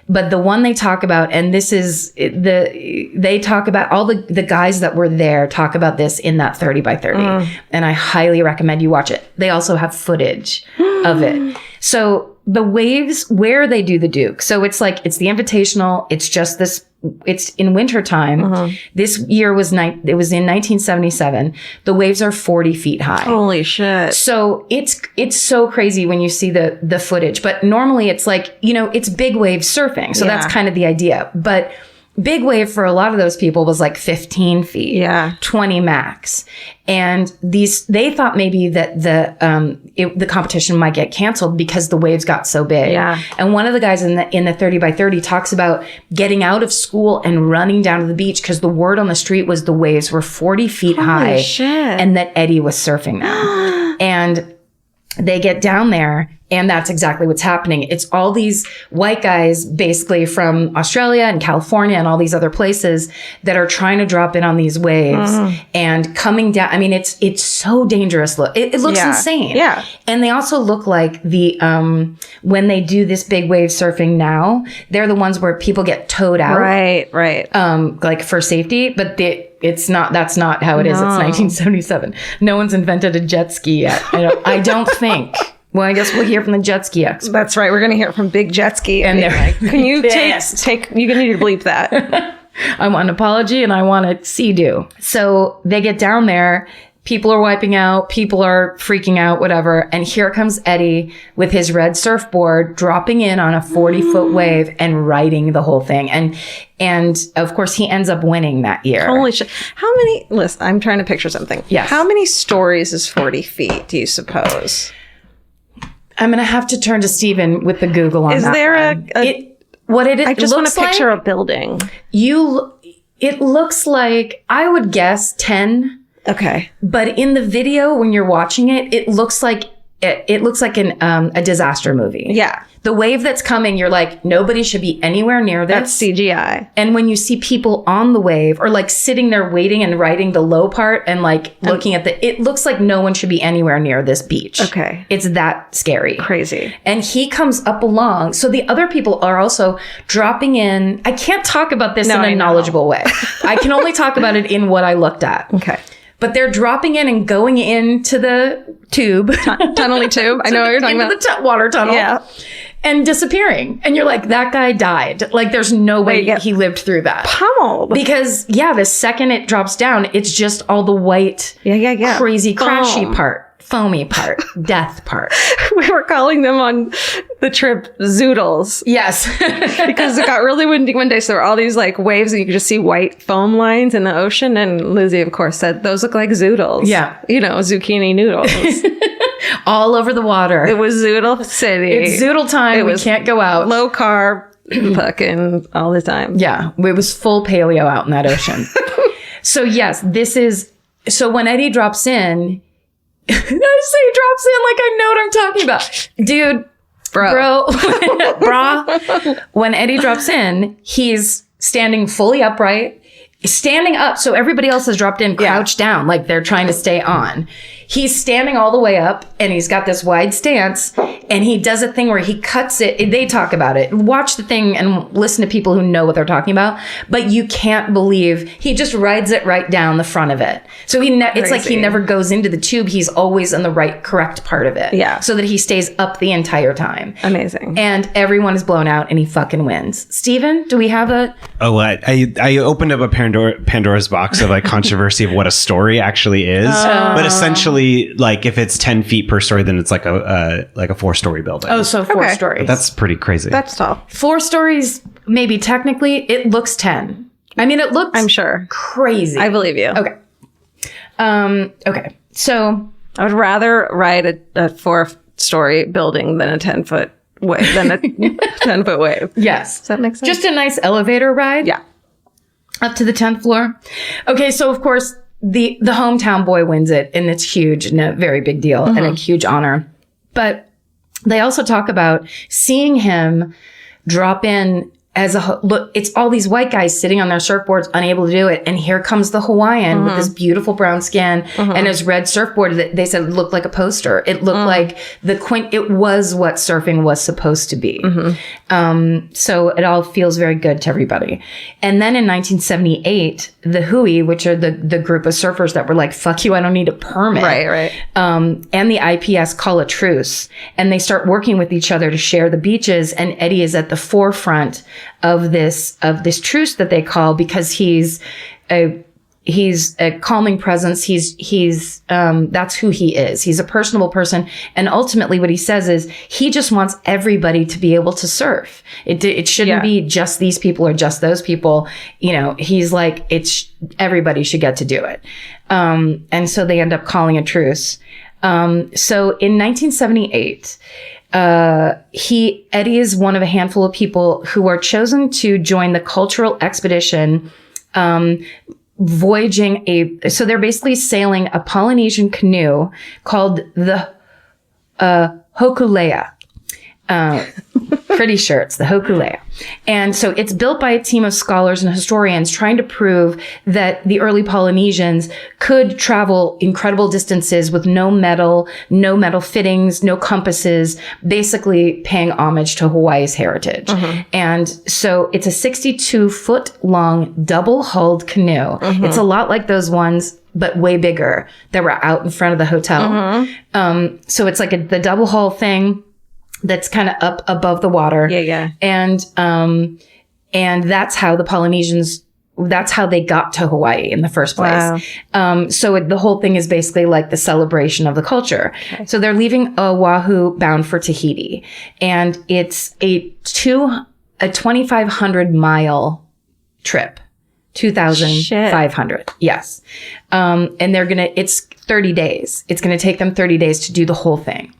But the one they talk about, and this is they talk about all the guys that were there talk about this in that 30 by 30. And I highly recommend you watch it. They also have footage of it. So the waves where they do the Duke. So it's the Invitational. It's just this. It's in wintertime. This year was it was in 1977. The waves are 40 feet high. Holy shit. So it's so crazy when you see the footage. But normally it's like, it's big wave surfing. So that's kind of the idea. But big wave for a lot of those people was like 15 feet. Yeah. 20 max. And they thought maybe that the competition might get canceled because the waves got so big. Yeah. And one of the guys in the 30 by 30 talks about getting out of school and running down to the beach because the word on the street was the waves were 40 feet high. Shit. And that Eddie was surfing them. And they get down there, and that's exactly what's happening. It's all these white guys basically from Australia and California and all these other places that are trying to drop in on these waves and coming down. I mean, it's so dangerous. It looks insane. Yeah. And they also look like when they do this big wave surfing now, they're the ones where people get towed out. Right. Like for safety, but that's not how it is. It's 1977. No one's invented a jet ski yet. I don't think. Well, I guess we'll hear from the jet ski expert. That's right. We're going to hear from Big Jet Ski. And they're like, can you take, you need to bleep that. I want an apology and I want a sea-doo. So they get down there. People are wiping out. People are freaking out, whatever. And here comes Eddie with his red surfboard, dropping in on a 40-foot wave and riding the whole thing. And of course, he ends up winning that year. Holy shit. Listen, I'm trying to picture something. Yes. How many stories is 40 feet, do you suppose? I'm going to have to turn to Steven with the Google on that. Is there what it is? I just want to picture a building. It looks like, I would guess 10. Okay. But in the video, when you're watching it, it looks like a disaster movie. Yeah. The wave that's coming, you're like, nobody should be anywhere near this. That's CGI. And when you see people on the wave or like sitting there waiting and riding the low part and like looking at it looks like no one should be anywhere near this beach. Okay. It's that scary. Crazy. And he comes up along. So the other people are also dropping in. I can't talk about this in a knowledgeable way. I can only talk about it in what I looked at. Okay. But they're dropping in and going into the tube. Tunneling tube. I know what you're talking about. Into the water tunnel. Yeah. And disappearing. And you're like, that guy died. Like, there's no way he lived through that. Pummeled. Because, the second it drops down, it's just all the white, crazy, crashy part. Foamy part, death part. We were calling them on the trip zoodles. Yes. Because it got really windy one day. So there were all these like waves and you could just see white foam lines in the ocean. And Lizzie, of course, said, those look like zoodles. Yeah. You know, zucchini noodles. All over the water. It was Zoodle City. It's zoodle time. We can't go out. Low carb, fucking all the time. Yeah. It was full paleo out in that ocean. So yes, so when Eddie drops in, I say drops in like I know what I'm talking about. Dude, bro, brah. When Eddie drops in, he's standing fully upright, standing up. So everybody else has dropped in, crouched down, like they're trying to stay on. He's standing all the way up and he's got this wide stance and he does a thing where he cuts it. They talk about it. Watch the thing and listen to people who know what they're talking about. But you can't believe he just rides it right down the front of it. So it's like he never goes into the tube. He's always in the correct part of it. Yeah. So that he stays up the entire time. Amazing. And everyone is blown out and he fucking wins. Steven, do we have a... Oh, I opened up a Pandora's box of like controversy of what a story actually is. But essentially, like if it's 10 feet per story, then it's like a 4-story building. Oh, so 4 stories. But that's pretty crazy. That's tall. 4 stories, maybe technically, it looks 10. I mean, it looks... I'm sure. Crazy. I believe you. Okay. Okay. So... I would rather ride a 4-story building than a 10-foot wave, than a 10-foot wave. Yes. Does that make sense? Just a nice elevator ride. Yeah. Up to the 10th floor. Okay, so of course, the hometown boy wins it, and it's huge and a very big deal and a huge honor. But they also talk about seeing him drop in as look, it's all these white guys sitting on their surfboards, unable to do it. And here comes the Hawaiian with this beautiful brown skin and his red surfboard that they said looked like a poster. It looked like it was what surfing was supposed to be. So it all feels very good to everybody. And then in 1978, the Hui, which are the group of surfers that were like, fuck you, I don't need a permit. Right. And the IPS call a truce and they start working with each other to share the beaches. And Eddie is at the forefront of this truce that they call, because he's a calming presence. He's that's who he is. He's a personable person. And ultimately what he says is he just wants everybody to be able to surf. It shouldn't be just these people or just those people. You know, he's like, everybody should get to do it. And so they end up calling a truce. So in 1978, Eddie is one of a handful of people who are chosen to join the cultural expedition, voyaging so they're basically sailing a Polynesian canoe called the, Hokulea. Pretty sure it's the Hokulea. And so it's built by a team of scholars and historians trying to prove that the early Polynesians could travel incredible distances with no metal fittings, no compasses, basically paying homage to Hawaii's heritage. And so it's a 62-foot long double-hulled canoe. It's a lot like those ones, but way bigger, that were out in front of the hotel. So it's like the double hull thing that's kind of up above the water. Yeah. And that's how the Polynesians, that's how they got to Hawaii in the first place. Wow. So the whole thing is basically like the celebration of the culture. Okay. So they're leaving Oahu bound for Tahiti. And it's a 2,500 mile trip. 2,500. Yes. And it's 30 days. It's going to take them 30 days to do the whole thing.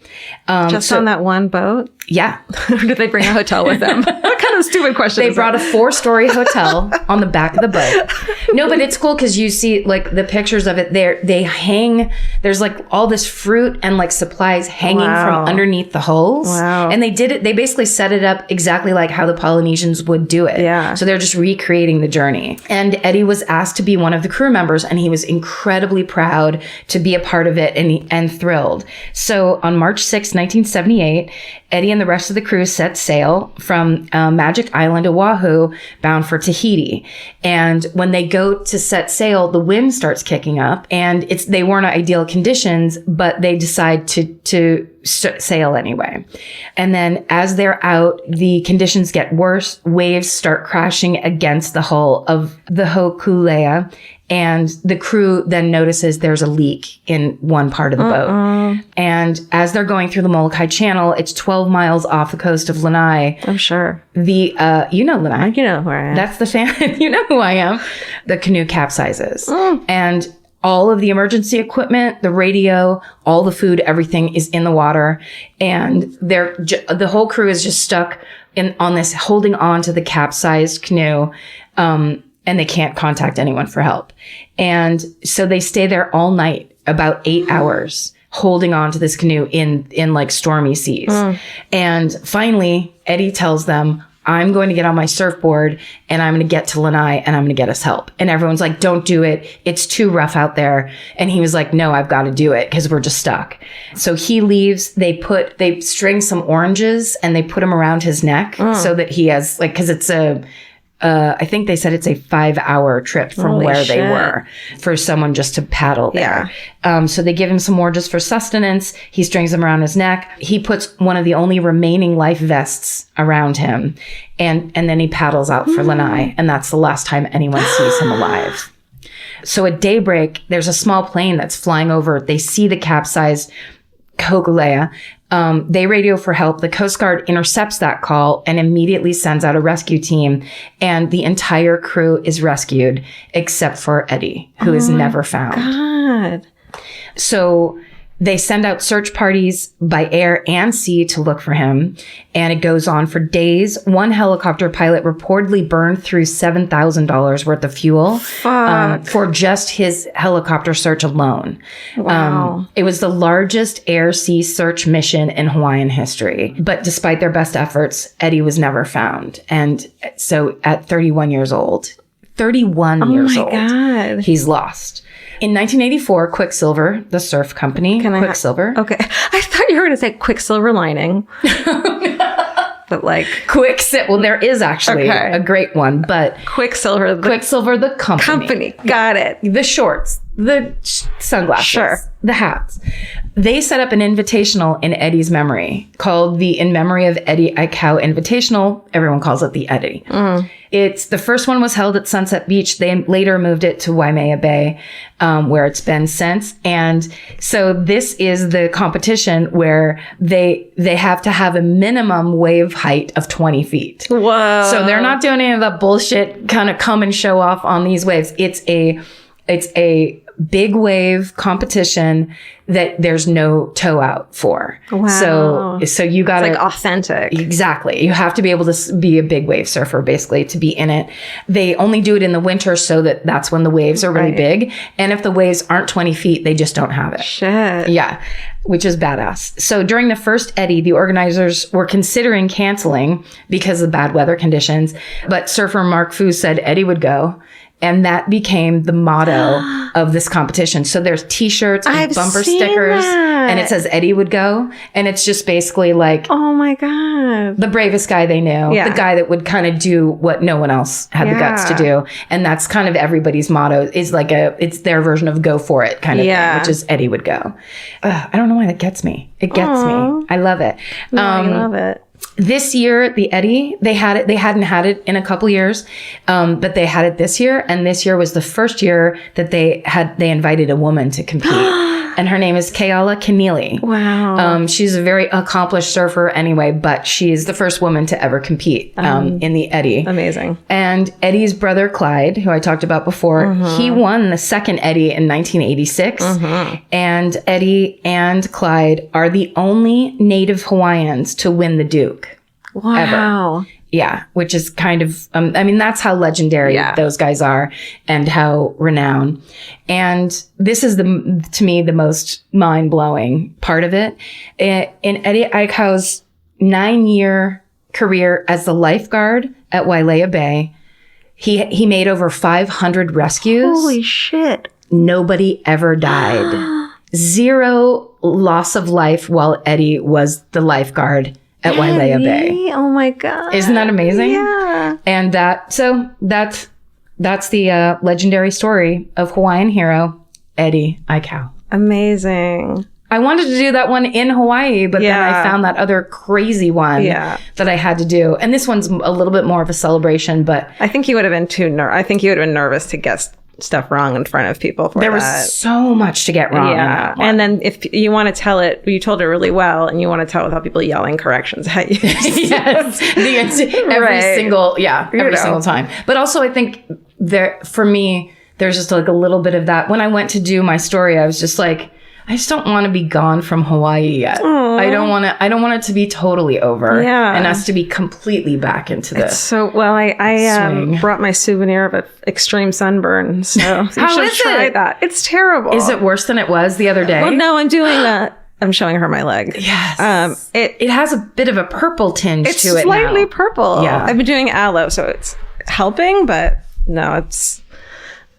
Just on that one boat? Yeah. Or did they bring a hotel with them? What kind a stupid question. They brought a 4-story hotel on the back of the boat. No, but it's cool because you see like the pictures of it there. They hang, there's like all this fruit and like supplies hanging from underneath the hulls. Wow. And they basically set it up exactly like how the Polynesians would do it. Yeah. So they're just recreating the journey. And Eddie was asked to be one of the crew members, and he was incredibly proud to be a part of it and thrilled. So on March 6, 1978, Eddie and the rest of the crew set sail from Magic Island, Oahu, bound for Tahiti. And when they go to set sail, the wind starts kicking up, and they weren't ideal conditions, but they decide to sail anyway. And then as they're out, the conditions get worse. Waves start crashing against the hull of the Hokulea. And the crew then notices there's a leak in one part of the boat. And as they're going through the Molokai Channel, it's 12 miles off the coast of Lanai. I'm sure. You know Lanai. You know who I am. That's the fan. You know who I am. The canoe capsizes. And all of the emergency equipment, the radio, all the food, everything is in the water. And the whole crew is just stuck on this, holding on to the capsized canoe. And they can't contact anyone for help. And so they stay there all night, about 8 hours, holding on to this canoe in like stormy seas. And finally, Eddie tells them, I'm going to get on my surfboard and I'm going to get to Lanai and I'm going to get us help. And everyone's like, don't do it. It's too rough out there. And he was like, no, I've got to do it because we're just stuck. So he leaves. They string some oranges and they put them around his neck so that he has like, cause it's I think they said it's a 5-hour trip from where they were for someone just to paddle there. Yeah. So they give him some more just for sustenance. He strings them around his neck. He puts one of the only remaining life vests around him. And then he paddles out for Lanai. And that's the last time anyone sees him alive. So at daybreak, there's a small plane that's flying over. They see the capsized Hokulea. They radio for help. The Coast Guard intercepts that call and immediately sends out a rescue team. And the entire crew is rescued except for Eddie, who is never found. God. So they send out search parties by air and sea to look for him. And it goes on for days. One helicopter pilot reportedly burned through $7,000 worth of fuel for just his helicopter search alone. Wow. It was the largest air-sea search mission in Hawaiian history. But despite their best efforts, Eddie was never found. And so at 31 years old, God. He's lost. In 1984, Quicksilver, the surf company, Quicksilver. Okay. I thought you were going to say Quicksilver Lining. But like... Well, there is actually a great one, but... Quicksilver, the company. Got it. The shorts, the sunglasses, sure, the hats. They set up an invitational in Eddie's memory called the In Memory of Eddie Aikau Invitational. Everyone calls it the Eddie. It's the first one was held at Sunset Beach. They later moved it to Waimea Bay, where it's been since. And so this is the competition where they have to have a minimum wave height of 20 feet. Whoa. So they're not doing any of that bullshit kind of come and show off on these waves. It's a big wave competition that there's no tow out for. Wow. So you got to... It's like authentic. Exactly. You have to be able to be a big wave surfer, basically, to be in it. They only do it in the winter so that's when the waves are really big. And if the waves aren't 20 feet, they just don't have it. Shit. Yeah. Which is badass. So during the first Eddie, the organizers were considering canceling because of bad weather conditions. But surfer Mark Fu said Eddie would go. And that became the motto of this competition. So there's t-shirts and bumper stickers and it says Eddie would go. And it's just basically like, oh my God, the bravest guy they knew, the guy that would kind of do what no one else had the guts to do. And that's kind of everybody's motto is like it's their version of go for it kind of thing, which is Eddie would go. I don't know why that gets me. It gets me. I love it. I love it. This year, the Eddie, they hadn't had it in a couple years, but they had it this year. And this year was the first year that they invited a woman to compete. And her name is Keala Keneally. Wow. She's a very accomplished surfer anyway, but she's the first woman to ever compete in the Eddie. Amazing. And Eddie's brother, Clyde, who I talked about before, he won the second Eddie in 1986. And Eddie and Clyde are the only native Hawaiians to win the Duke. Wow. Ever. Yeah, which is kind of, I mean, that's how legendary those guys are and how renowned. And this is to me, the most mind-blowing part of it. In Eddie Aikau's 9-year career as the lifeguard at Wailea Bay, he made over 500 rescues. Holy shit. Nobody ever died. 0 loss of life while Eddie was the lifeguard at Wailea Bay. Oh my God. Isn't that amazing? Yeah. And that's the legendary story of Hawaiian hero, Eddie Aikau. Amazing. I wanted to do that one in Hawaii, but then I found that other crazy one that I had to do. And this one's a little bit more of a celebration, but I think you would have been I think you would have been nervous to get stuff wrong in front of people for there was so much to get wrong. Yeah. And then if you want to tell it, you told it really well, and you want to tell it without people yelling corrections at you. Yes. Every single time. But also I think for me, there's just like a little bit of that. When I went to do my story, I was just like, I just don't want to be gone from Hawaii yet. Aww. I don't want it to be totally over and us to be completely back into this. So, well, I brought my souvenir of an extreme sunburn. So you should try that. It's terrible. Is it worse than it was the other day? Well, no, I'm doing that. I'm showing her my leg. Yes. It has a bit of a purple tinge to it now. It's slightly purple. Yeah. I've been doing aloe, so it's helping, but no, it's,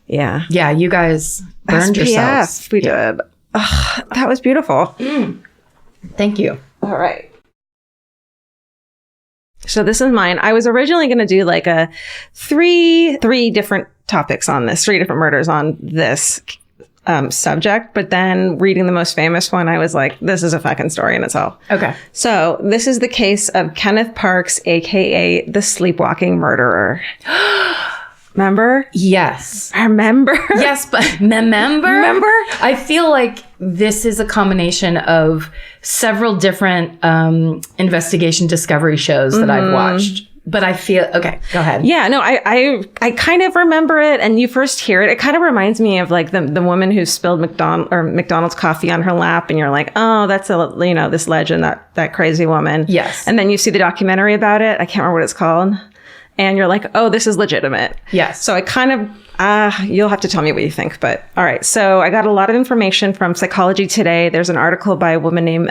yeah. Yeah, you guys burned yourselves. We did. Ugh, that was beautiful. Thank you. All right. So this is mine. I was originally going to do like a three different topics on this, 3 different murders on this subject. But then reading the most famous one, I was like, this is a fucking story in itself. Okay. So this is the case of Kenneth Parks, a.k.a. the sleepwalking murderer. Remember? Yes. Remember? Yes, but remember? I feel like this is a combination of several different investigation discovery shows that I've watched. But I feel, okay, go ahead. Yeah, no, I kind of remember it. And you first hear it. It kind of reminds me of like the woman who spilled McDonald's coffee on her lap. And you're like, oh, that's this legend, that crazy woman. Yes. And then you see the documentary about it. I can't remember what it's called. And you're like, oh, this is legitimate. Yes. So I kind of, you'll have to tell me what you think. But all right. So I got a lot of information from Psychology Today. There's an article by a woman named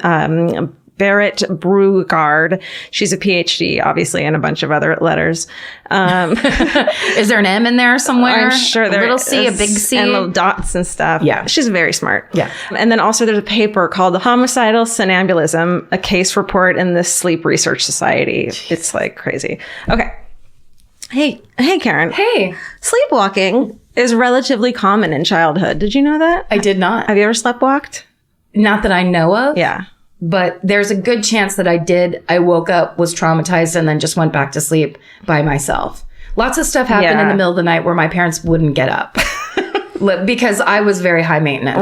Barrett Brugard. She's a PhD, obviously, and a bunch of other letters. Is there an M in there somewhere? I'm sure there is. A little C, a big C. And little dots and stuff. Yeah. She's very smart. Yeah. And then also there's a paper called The Homicidal Somnambulism, a case report in the Sleep Research Society. Jeez. It's like crazy. Okay. Hey, Karen. Hey. Sleepwalking is relatively common in childhood. Did you know that? I did not. Have you ever sleptwalked? Not that I know of. Yeah. But there's a good chance that I did. I woke up, was traumatized, and then just went back to sleep by myself. Lots of stuff happened in the middle of the night where my parents wouldn't get up. Because I was very high maintenance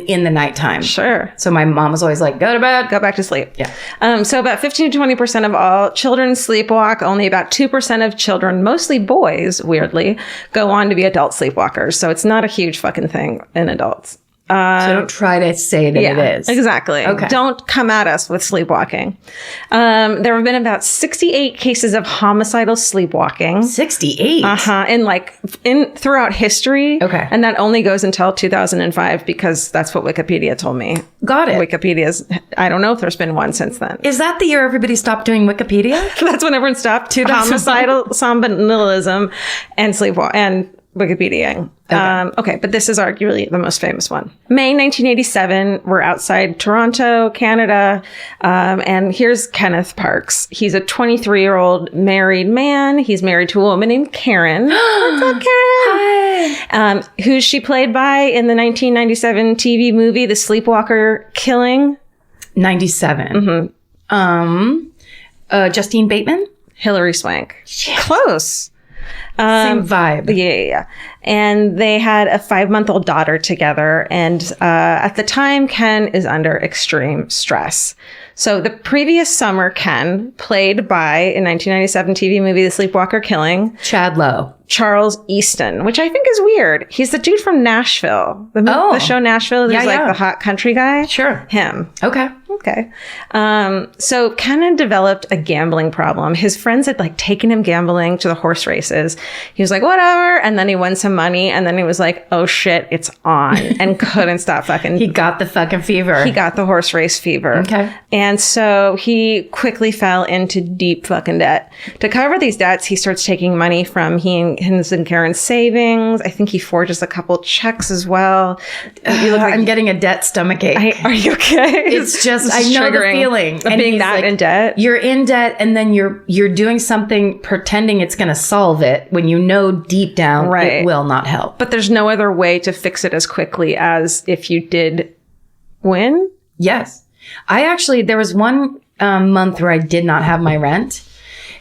in the nighttime. Sure. So my mom was always like, go to bed. Go back to sleep. Yeah. So about 15 to 20% of all children sleepwalk. Only about 2% of children, mostly boys, weirdly, go on to be adult sleepwalkers. So it's not a huge fucking thing in adults. So don't try to say that it is. Exactly. Okay. Don't come at us with sleepwalking. There have been about 68 cases of homicidal sleepwalking. 68? And throughout history. Okay. And that only goes until 2005 because that's what Wikipedia told me. Got it. Wikipedia's, I don't know if there's been one since then. Is that the year everybody stopped doing Wikipedia? That's when everyone stopped. Homicidal somnambulism and sleepwalking and Wikipedia. Okay, but this is arguably the most famous one. May 1987, we're outside Toronto, Canada, and here's Kenneth Parks. He's a 23-year-old married man. He's married to a woman named Karen. What's up, Karen? Hi. Who she played by in the 1997 TV movie, The Sleepwalker Killing. 97. Mm-hmm. Justine Bateman? Hilary Swank. Yeah. Close. Same vibe. Yeah. And they had a 5-month-old daughter together. And at the time, Ken is under extreme stress. So the previous summer, Ken, played by, in 1997 TV movie The Sleepwalker Killing, Chad Lowe. Charles Easton, which I think is weird. He's the dude from Nashville. The show Nashville. He's like the hot country guy. Sure. Him. Okay. So Ken had developed a gambling problem. His friends had like taken him gambling to the horse races. He was like, whatever. And then he won some money. And then he was like, oh shit, it's on. And couldn't stop fucking. He got the fucking fever. He got the horse race fever. Okay. And so he quickly fell into deep fucking debt. To cover these debts, he starts taking money from his and Karen's savings. I think he forges a couple checks as well. You look like I'm getting a debt stomachache. Are you okay? It's just, I know the feeling. Of being that like, in debt. You're in debt and then you're doing something pretending it's going to solve it when you know deep down it will not help. But there's no other way to fix it as quickly as if you did win? Yes. There was one month where I did not have my rent.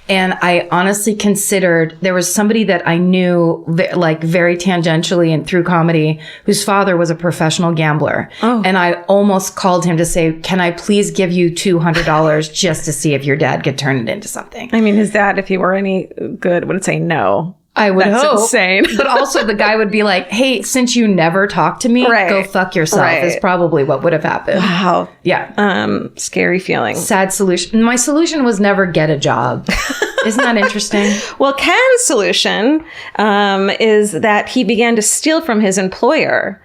And I honestly considered, there was somebody that I knew like very tangentially and through comedy whose father was a professional gambler. Oh. And I almost called him to say, can I please give you $200 just to see if your dad could turn it into something? I mean, his dad, if he were any good, would say no. I would hope. That's insane. But also the guy would be like, hey, since you never talk to me, go fuck yourself is probably what would have happened. Wow. Yeah. Scary feeling. Sad solution. My solution was never get a job. Isn't that interesting? Well, Ken's solution is that he began to steal from his employer,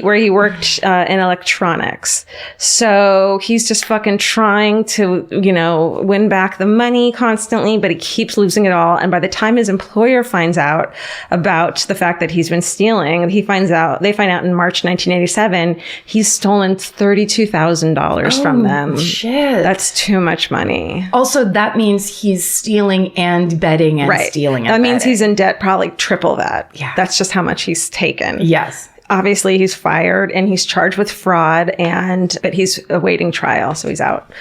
where he worked in electronics. So he's just fucking trying to, win back the money constantly, but he keeps losing it all. And by the time his employer finds out about the fact that he's been stealing, they find out in March 1987, he's stolen $32,000 from them. Shit. That's too much money. Also, that means he's stealing and betting and stealing and That means betting. he's in debt probably triple that. Yeah. That's just how much he's taken. Yes. Obviously, he's fired and he's charged with fraud, but he's awaiting trial, so he's out.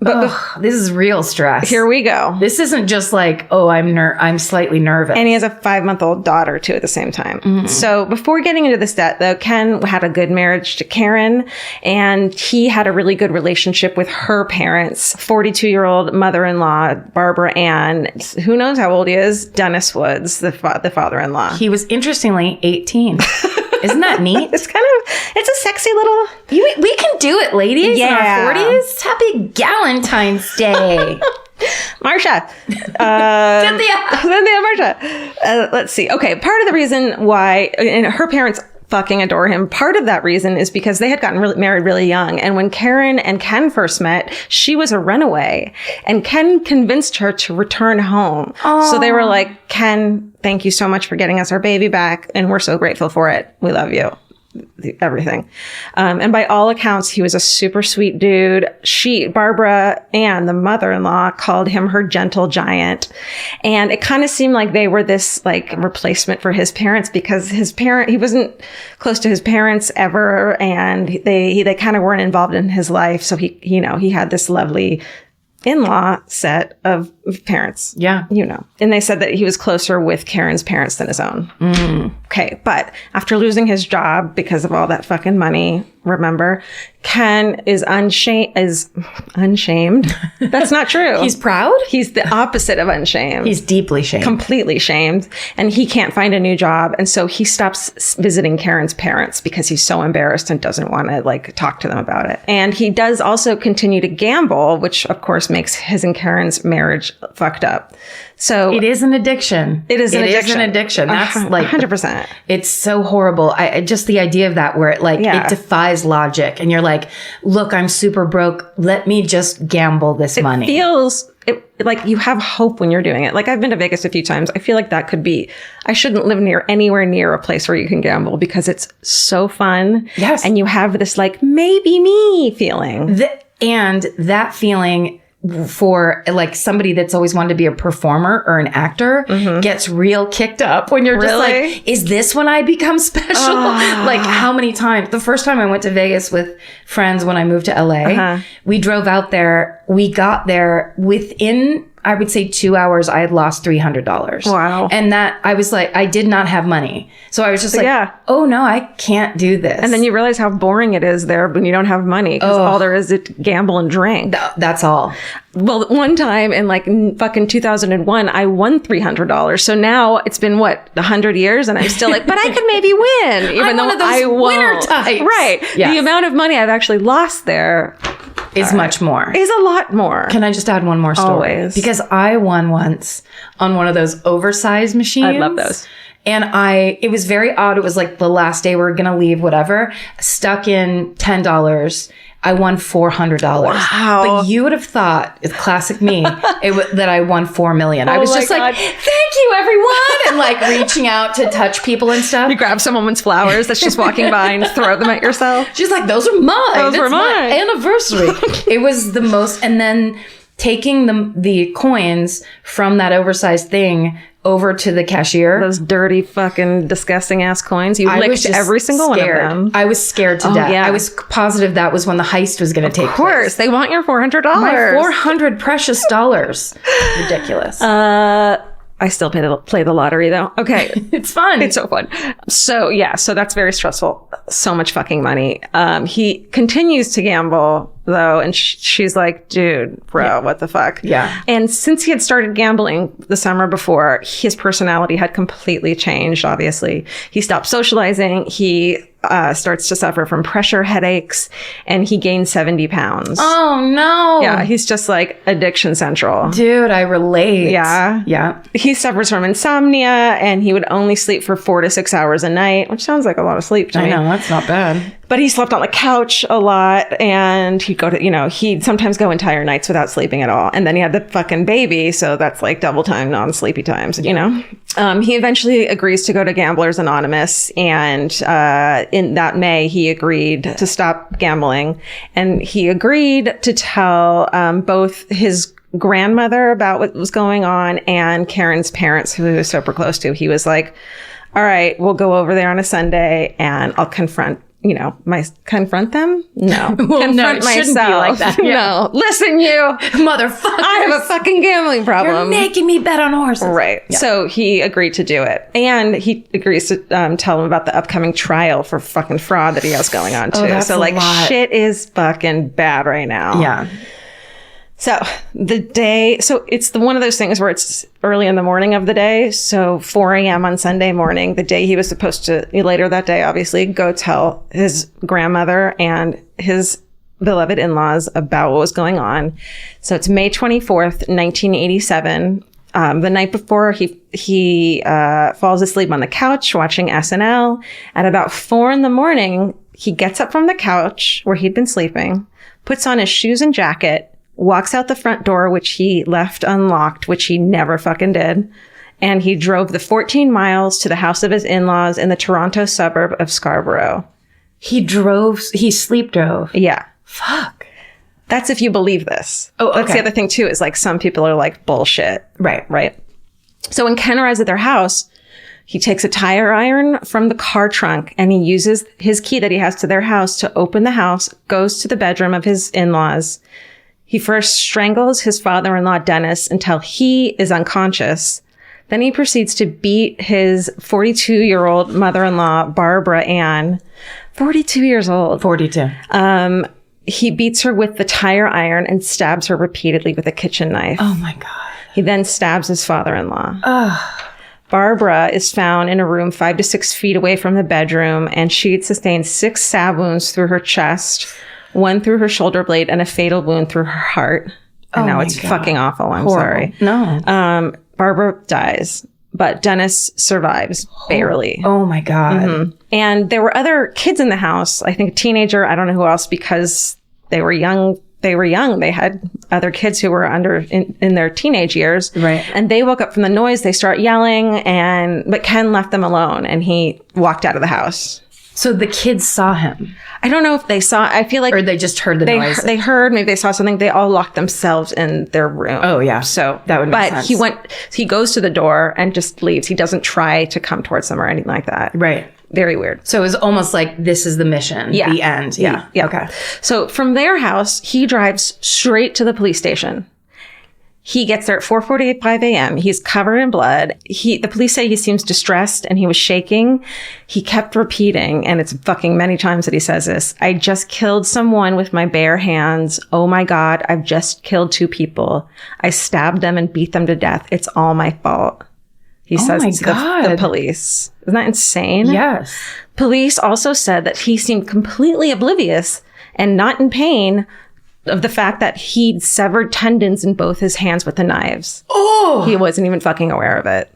But this is real stress. Here we go. This isn't just like, I'm slightly nervous. And he has a 5-month-old daughter, too, at the same time. Mm-hmm. So before getting into this debt, though, Ken had a good marriage to Karen, and he had a really good relationship with her parents, 42-year-old mother-in-law, Barbara Ann. Who knows how old he is? Dennis Woods, the father-in-law. He was, interestingly, 18. Isn't that neat? It's a sexy little... We can do it, ladies. Yeah. In our 40s. Happy Galentine's Day. Marsha. Cynthia, Marsha. Let's see. Okay. Part of the reason why, and her parents fucking adore him. Part of that reason is because they had gotten married really young. And when Karen and Ken first met, she was a runaway. And Ken convinced her to return home. Aww. So they were like, Ken, thank you so much for getting us our baby back. And we're so grateful for it. We love you. Everything. And by all accounts, he was a super sweet dude. Barbara Ann, the mother-in-law, called him her gentle giant. And it kind of seemed like they were this like replacement for his parents, because he wasn't close to his parents ever. And they kind of weren't involved in his life. So he had this lovely in-law set of parents. Yeah. And they said that he was closer with Karen's parents than his own. Mm. Okay. But after losing his job because of all that fucking money, remember, Ken is unshamed. That's not true. He's proud? He's the opposite of unshamed. He's deeply shamed. Completely shamed. And he can't find a new job. And so he stops visiting Karen's parents because he's so embarrassed and doesn't want to talk to them about it. And he does also continue to gamble, which of course makes his and Karen's marriage fucked up. So it is an addiction. It is an addiction. That's 100%. It's so horrible. Just the idea of that, where it defies logic, and you're like, look, I'm super broke. Let me just gamble this money. It feels like you have hope when you're doing it. Like, I've been to Vegas a few times. I feel like that could be, I shouldn't live anywhere near a place where you can gamble, because it's so fun. Yes. And you have this maybe me feeling. And that feeling for somebody that's always wanted to be a performer or an actor gets real kicked up when you're just like, is this when I become special? How many times? The first time I went to Vegas with friends when I moved to LA, we drove out there. We got there within I would say 2 hours, I had lost $300. Wow. And that I was like, I did not have money. So I was just like, oh no, I can't do this. And then you realize how boring it is there when you don't have money, because all there is to gamble and drink. That's all. Well, one time in like fucking 2001, I won $300. So now it's been 100 years, and I'm still like, but I could maybe win, even though I won't. Winner types. Right. Yes. The amount of money I've actually lost there is much more. Is a lot more. Can I just add one more story? Always. Because I won once on one of those oversized machines. I love those. And it was very odd. It was like the last day we were going to leave, whatever. Stuck in $10. I won $400. Wow. But you would have thought, it's classic me, that I won $4 million. I was just like, thank you, everyone. And like reaching out to touch people and stuff. You grab some woman's flowers that's just walking by and throw them at yourself. She's like, those are mine. Those were mine. My anniversary. It was the most. And then taking the coins from that oversized thing over to the cashier. Those dirty, fucking, disgusting ass coins. You licked every single one of them. I was scared to death. Yeah. I was positive that was when the heist was going to take place. Of course. They want your $400. My $400 precious dollars. Ridiculous. I still play the lottery though. Okay. It's fun. It's so fun. So yeah, so that's very stressful. So much fucking money. He continues to gamble though. And she's like, dude, bro, what the fuck? Yeah. And since he had started gambling the summer before, his personality had completely changed, obviously. He stopped socializing. He starts to suffer from pressure headaches, and he gained 70 pounds. Oh, no. Yeah, he's just like addiction central. Dude, I relate. Yeah. Yeah. He suffers from insomnia, and he would only sleep for 4 to 6 hours a night, which sounds like a lot of sleep to me. I know, that's not bad. But he slept on the couch a lot, and he'd go to, he'd sometimes go entire nights without sleeping at all. And then he had the fucking baby, so that's like double time, non-sleepy times, He eventually agrees to go to Gamblers Anonymous, and in that May, he agreed to stop gambling. And he agreed to tell both his grandmother about what was going on and Karen's parents, who he was super close to. He was like, all right, we'll go over there on a Sunday, and I'll confront them? No. Well, confront no, it myself. shouldn't be like that. Yeah. No. Listen, you. Motherfucker. I have a fucking gambling problem. You're making me bet on horses. Right. Yeah. So he agreed to do it. And he agrees to tell him about the upcoming trial for fucking fraud that he has going on, too. That's so, like, a lot. shit is fucking bad right now. Yeah. So it's one of those things where it's early in the morning of the day. So 4 a.m. on Sunday morning, the day he was supposed to, later that day, obviously, go tell his grandmother and his beloved in-laws about what was going on. So it's May 24th, 1987. The night before, he falls asleep on the couch watching SNL. At about 4 a.m, he gets up from the couch where he'd been sleeping, puts on his shoes and jacket, walks out the front door, which he left unlocked, which he never fucking did. And he drove the 14 miles to the house of his in-laws in the Toronto suburb of Scarborough. He sleep drove. Yeah. Fuck. That's if you believe this. Oh, okay. That's the other thing too, is like some people are like bullshit. Right. So when Ken arrives at their house, he takes a tire iron from the car trunk, and he uses his key that he has to their house to open the house, goes to the bedroom of his in-laws. He first strangles his father-in-law, Dennis, until he is unconscious. Then he proceeds to beat his 42-year-old mother-in-law, Barbara Ann. 42 years old. 42. He beats her with the tire iron and stabs her repeatedly with a kitchen knife. Oh, my God. He then stabs his father-in-law. Barbara is found in a room 5 to 6 feet away from the bedroom, and she had sustained 6 stab wounds through her chest, 1 through her shoulder blade, and a fatal wound through her heart. And now it's fucking awful. I'm sorry. No. Barbara dies, but Dennis survives barely. Oh my God. Mm-hmm. And there were other kids in the house. I think a teenager. I don't know who else, because they were young. They had other kids who were in their teenage years. Right. And they woke up from the noise. They start yelling, but Ken left them alone, and he walked out of the house. So the kids saw him. I don't know if they saw, I feel like. Or they just heard the noise. They heard, maybe they saw something. They all locked themselves in their room. Oh, yeah. So that would make sense. But he goes to the door and just leaves. He doesn't try to come towards them or anything like that. Right. Very weird. So it was almost like, this is the mission. Yeah. The end. Yeah. Okay. So from their house, he drives straight to the police station. He gets there at 4:45 a.m. He's covered in blood. The police say he seems distressed and he was shaking. He kept repeating, and it's fucking many times that he says this, I just killed someone with my bare hands. Oh my God, I've just killed 2 people. I stabbed them and beat them to death. It's all my fault. He says to the police. Isn't that insane? Yes. Police also said that he seemed completely oblivious and not in pain of the fact that he'd severed tendons in both his hands with the knives. Oh! He wasn't even fucking aware of it.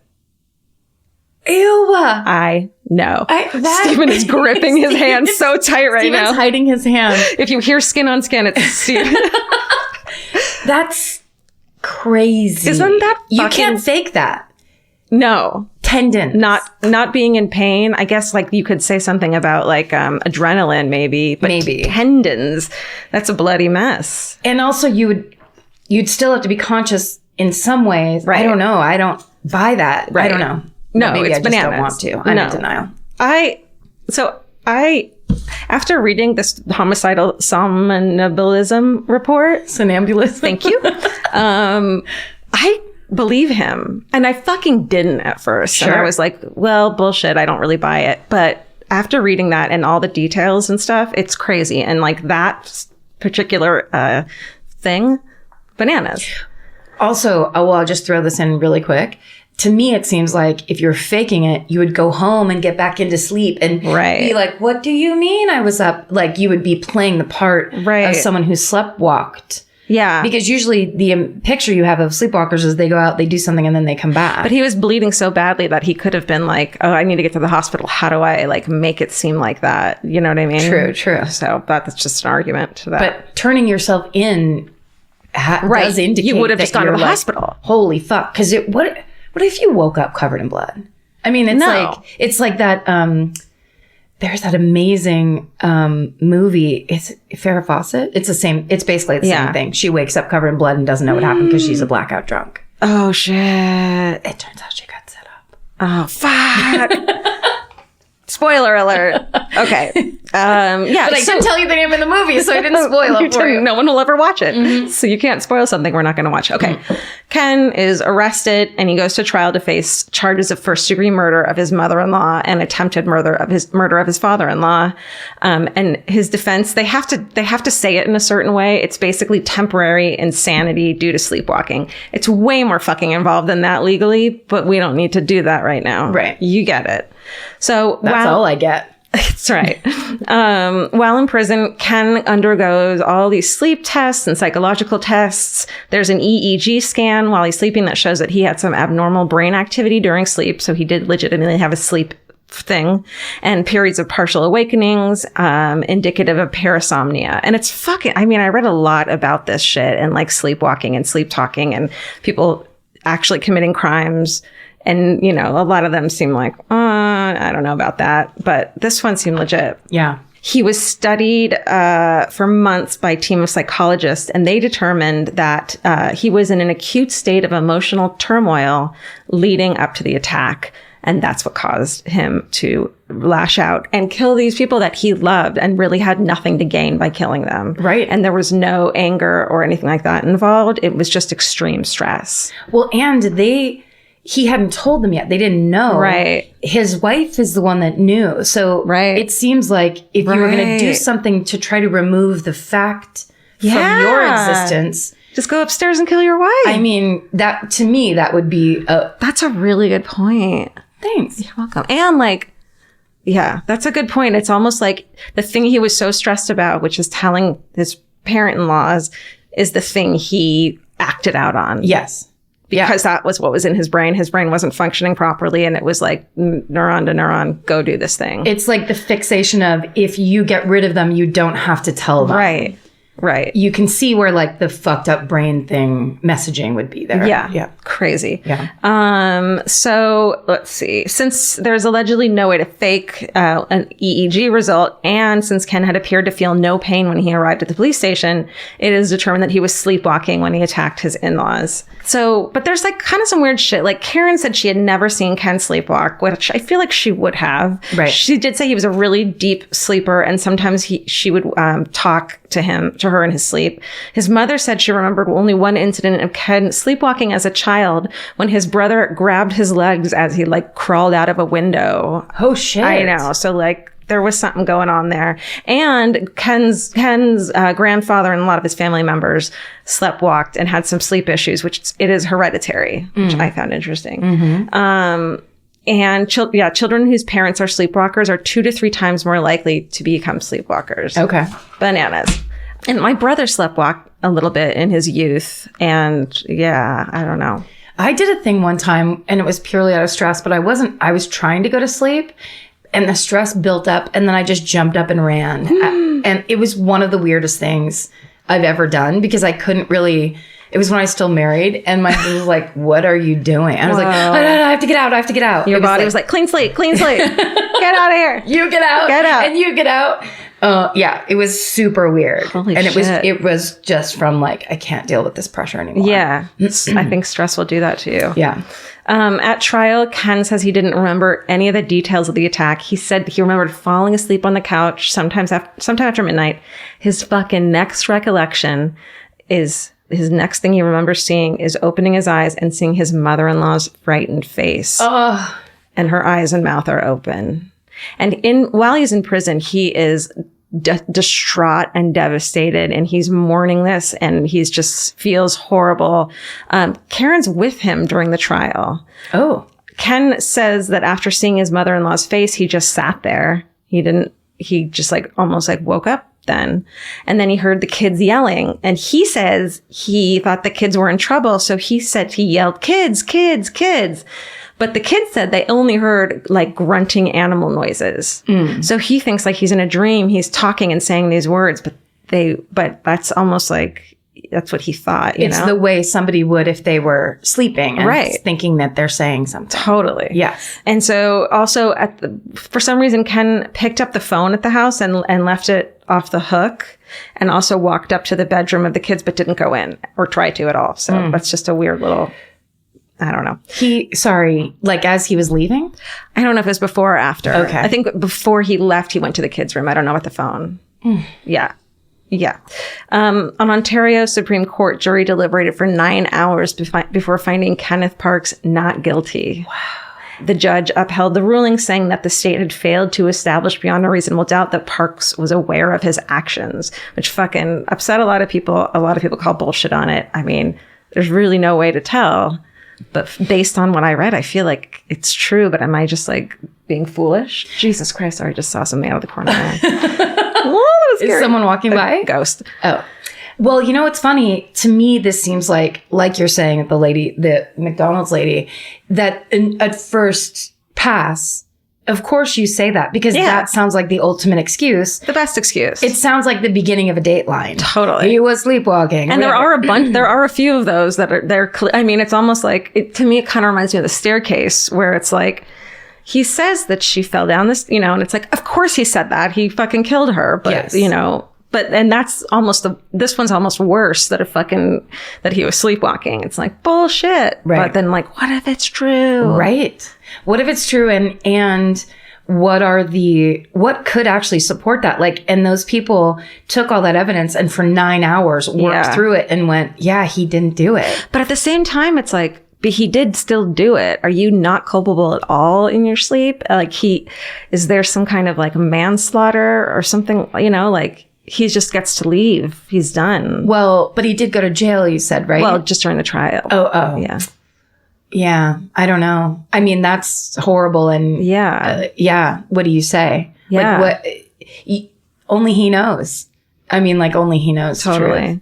Ew! I know. Stephen is gripping his hand so tight right now. Steven's hiding his hand. If you hear skin on skin, it's Stephen. That's crazy. Isn't that fucking... You can't fake that. No. Tendons. Not being in pain. I guess like you could say something about like adrenaline maybe, but tendons, that's a bloody mess. And also you'd still have to be conscious in some ways. Right. I don't know. I don't buy that. Right. I don't know. No, maybe it's I just bananas. don't want to. I'm in denial. After reading this homicidal somnambulism report, Somnambulism. Thank you. I believe him. And I fucking didn't at first. Sure. And I was like, well, bullshit. I don't really buy it. But after reading that and all the details and stuff, it's crazy. And like that particular thing, bananas. Also, I'll just throw this in really quick. To me, it seems like if you're faking it, you would go home and get back into sleep and be like, what do you mean I was up? Like you would be playing the part of someone who sleptwalked. Yeah. Because usually the picture you have of sleepwalkers is they go out, they do something, and then they come back. But he was bleeding so badly that he could have been like, oh, I need to get to the hospital. How do I like make it seem like that? You know what I mean? True. So that's just an argument to that. But turning yourself in does indicate you would have just gone to the like, hospital. Holy fuck. Because what if you woke up covered in blood? I mean, it's like that... there's that amazing movie. It's Farrah Fawcett. It's the same. It's basically the same thing. She wakes up covered in blood and doesn't know what happened because she's a blackout drunk. Oh, shit. It turns out she got set up. Oh, fuck. Spoiler alert. Okay. Yeah. But I didn't tell you the name of the movie, so I didn't spoil it for you. No one will ever watch it. Mm-hmm. So you can't spoil something we're not going to watch. Okay. Mm-hmm. Ken is arrested and he goes to trial to face charges of first-degree murder of his mother-in-law and attempted murder of his father-in-law. And his defense, they have to say it in a certain way. It's basically temporary insanity due to sleepwalking. It's way more fucking involved than that legally, but we don't need to do that right now. Right. You get it. So that's all I get. That's right. While in prison, Ken undergoes all these sleep tests and psychological tests. There's an EEG scan while he's sleeping that shows that he had some abnormal brain activity during sleep. So he did legitimately have a sleep thing, and periods of partial awakenings, indicative of parasomnia. And it's fucking, I mean, I read a lot about this shit and like sleepwalking and sleep talking and people actually committing crimes. And, you know, a lot of them seem like, I don't know about that. But this one seemed legit. Yeah. He was studied for months by a team of psychologists, and they determined that he was in an acute state of emotional turmoil leading up to the attack. And that's what caused him to lash out and kill these people that he loved and really had nothing to gain by killing them. Right. And there was no anger or anything like that involved. It was just extreme stress. Well, and he hadn't told them yet. They didn't know. Right. His wife is the one that knew. So it seems like if you were going to do something to try to remove the fact from your existence, just go upstairs and kill your wife. I mean, that to me, that would be that's a really good point. Thanks. You're welcome. And like, yeah, that's a good point. It's almost like the thing he was so stressed about, which is telling his parent-in-laws, is the thing he acted out on. Yes. Because that was what was in his brain. His brain wasn't functioning properly. And it was like neuron to neuron, go do this thing. It's like the fixation of if you get rid of them, you don't have to tell them. Right. Right. You can see where like the fucked up brain thing messaging would be there. Yeah. Yeah. Crazy. Yeah. So let's see. Since there's allegedly no way to fake an EEG result, and since Ken had appeared to feel no pain when he arrived at the police station, it is determined that he was sleepwalking when he attacked his in-laws. So, but there's like kind of some weird shit. Like Karen said she had never seen Ken sleepwalk, which I feel like she would have. Right. She did say he was a really deep sleeper, and sometimes she would talk to him, to her in his sleep. His mother said she remembered only one incident of Ken sleepwalking as a child when his brother grabbed his legs as he like crawled out of a window. Oh shit. I know. So like there was something going on there. And Ken's grandfather and a lot of his family members sleptwalked and had some sleep issues, which it is hereditary, which I found interesting. And children whose parents are sleepwalkers are 2 to 3 times more likely to become sleepwalkers. Okay. Bananas. And my brother sleptwalked a little bit in his youth. And yeah, I don't know. I did a thing one time and it was purely out of stress, but I was trying to go to sleep and the stress built up and then I just jumped up and ran. And it was one of the weirdest things I've ever done because I couldn't really... It was when I was still married, and my husband was like, "What are you doing?" I was like, "Oh, no, I have to get out. I have to get out." Your body was like, "Clean slate, clean slate. Get out of here. You get out. Get out. And you get out." Yeah, it was super weird. Holy and shit. it was just from like, I can't deal with this pressure anymore. Yeah, I think stress will do that to you. Yeah. At trial, Ken says he didn't remember any of the details of the attack. He said he remembered falling asleep on the couch sometime after midnight. His fucking next recollection is... His next thing he remembers seeing is opening his eyes and seeing his mother-in-law's frightened face. Oh. And her eyes and mouth are open. And while he's in prison, he is distraught and devastated, and he's mourning this, and he's just feels horrible. Karen's with him during the trial. Oh. Ken says that after seeing his mother-in-law's face, he just sat there. He just like almost like woke up then. And then he heard the kids yelling, and he says he thought the kids were in trouble. So he said he yelled, "Kids, kids, kids." But the kids said they only heard like grunting animal noises. So he thinks like he's in a dream. He's talking and saying these words, but that's almost like, that's what he thought. It's the way somebody would if they were sleeping and thinking that they're saying something. Totally. Yes. And so also for some reason, Ken picked up the phone at the house and left it off the hook, and also walked up to the bedroom of the kids, but didn't go in or try to at all. So that's just a weird little, I don't know. Like as he was leaving? I don't know if it was before or after. Okay. I think before he left, he went to the kids' room. I don't know about the phone. Yeah. Yeah. An Ontario Supreme Court jury deliberated for 9 hours before finding Kenneth Parks not guilty. Wow. The judge upheld the ruling, saying that the state had failed to establish beyond a reasonable doubt that Parks was aware of his actions, which fucking upset a lot of people. A lot of people call bullshit on it. I mean, there's really no way to tell. But based on what I read, I feel like it's true. But am I just like being foolish? Jesus Christ, I just saw something out of the corner of my eye. Is someone walking by? Ghost. Oh. Well, you know what's funny? To me, this seems like you're saying, the McDonald's lady, that at first pass, of course you say that because that sounds like the ultimate excuse. The best excuse. It sounds like the beginning of a Dateline. Totally. He was sleepwalking. And there are a few of those that are, I mean, it's almost like, to me, it kind of reminds me of The Staircase, where it's like, he says that she fell down this, and it's like, of course he said that. He fucking killed her. But, and that's almost this one's almost worse that he was sleepwalking. It's like bullshit. Right. But then like, what if it's true? Right. What if it's true? And what could actually support that? Like, and those people took all that evidence and for 9 hours worked through it and went, yeah, he didn't do it. But at the same time, it's like, but he did still do it. Are you not culpable at all in your sleep? Like is there some kind of like manslaughter or something, like he just gets to leave. He's done. Well, but he did go to jail, you said, right? Well, just during the trial. Oh. Yeah. Yeah. I don't know. I mean, that's horrible. And what do you say? Yeah. Like only he knows. I mean, like only he knows. Totally.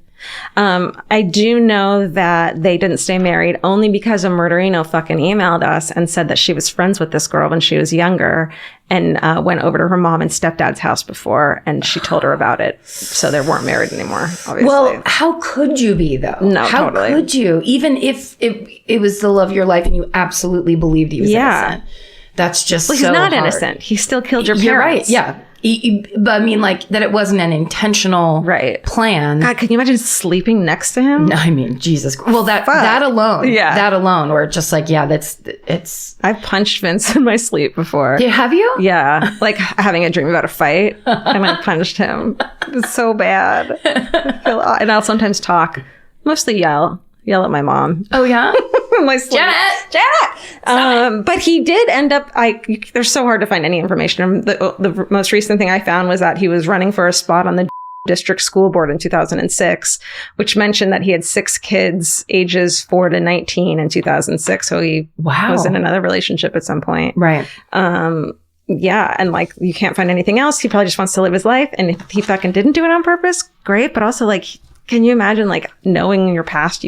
I do know that they didn't stay married only because a murderino fucking emailed us and said that she was friends with this girl when she was younger and went over to her mom and stepdad's house before, and she told her about it. So they weren't married anymore, obviously. Well, how could you be, though? No, how totally. could you? Even if it was the love of your life and you absolutely believed he was innocent. That's just he's not innocent. He still killed your parents. You're right. Yeah. But I mean, like, that it wasn't an intentional plan. God, can you imagine sleeping next to him? No, I mean, Jesus. Well, that alone. Yeah. That alone, where it's just like, yeah, it's... I've punched Vince in my sleep before. Yeah, have you? Yeah. Like having a dream about a fight, and I punched him. It's so bad. And I'll sometimes talk, mostly yell at my mom. Oh, yeah? My sleep. Janet! But he did end up, they're so hard to find any information. The most recent thing I found was that he was running for a spot on the district school board in 2006, which mentioned that he had 6 kids ages 4 to 19 in 2006. So he was in another relationship at some point. Right. Yeah. And like, you can't find anything else. He probably just wants to live his life. And if he fucking didn't do it on purpose, great. But also, like, can you imagine, like, knowing in your past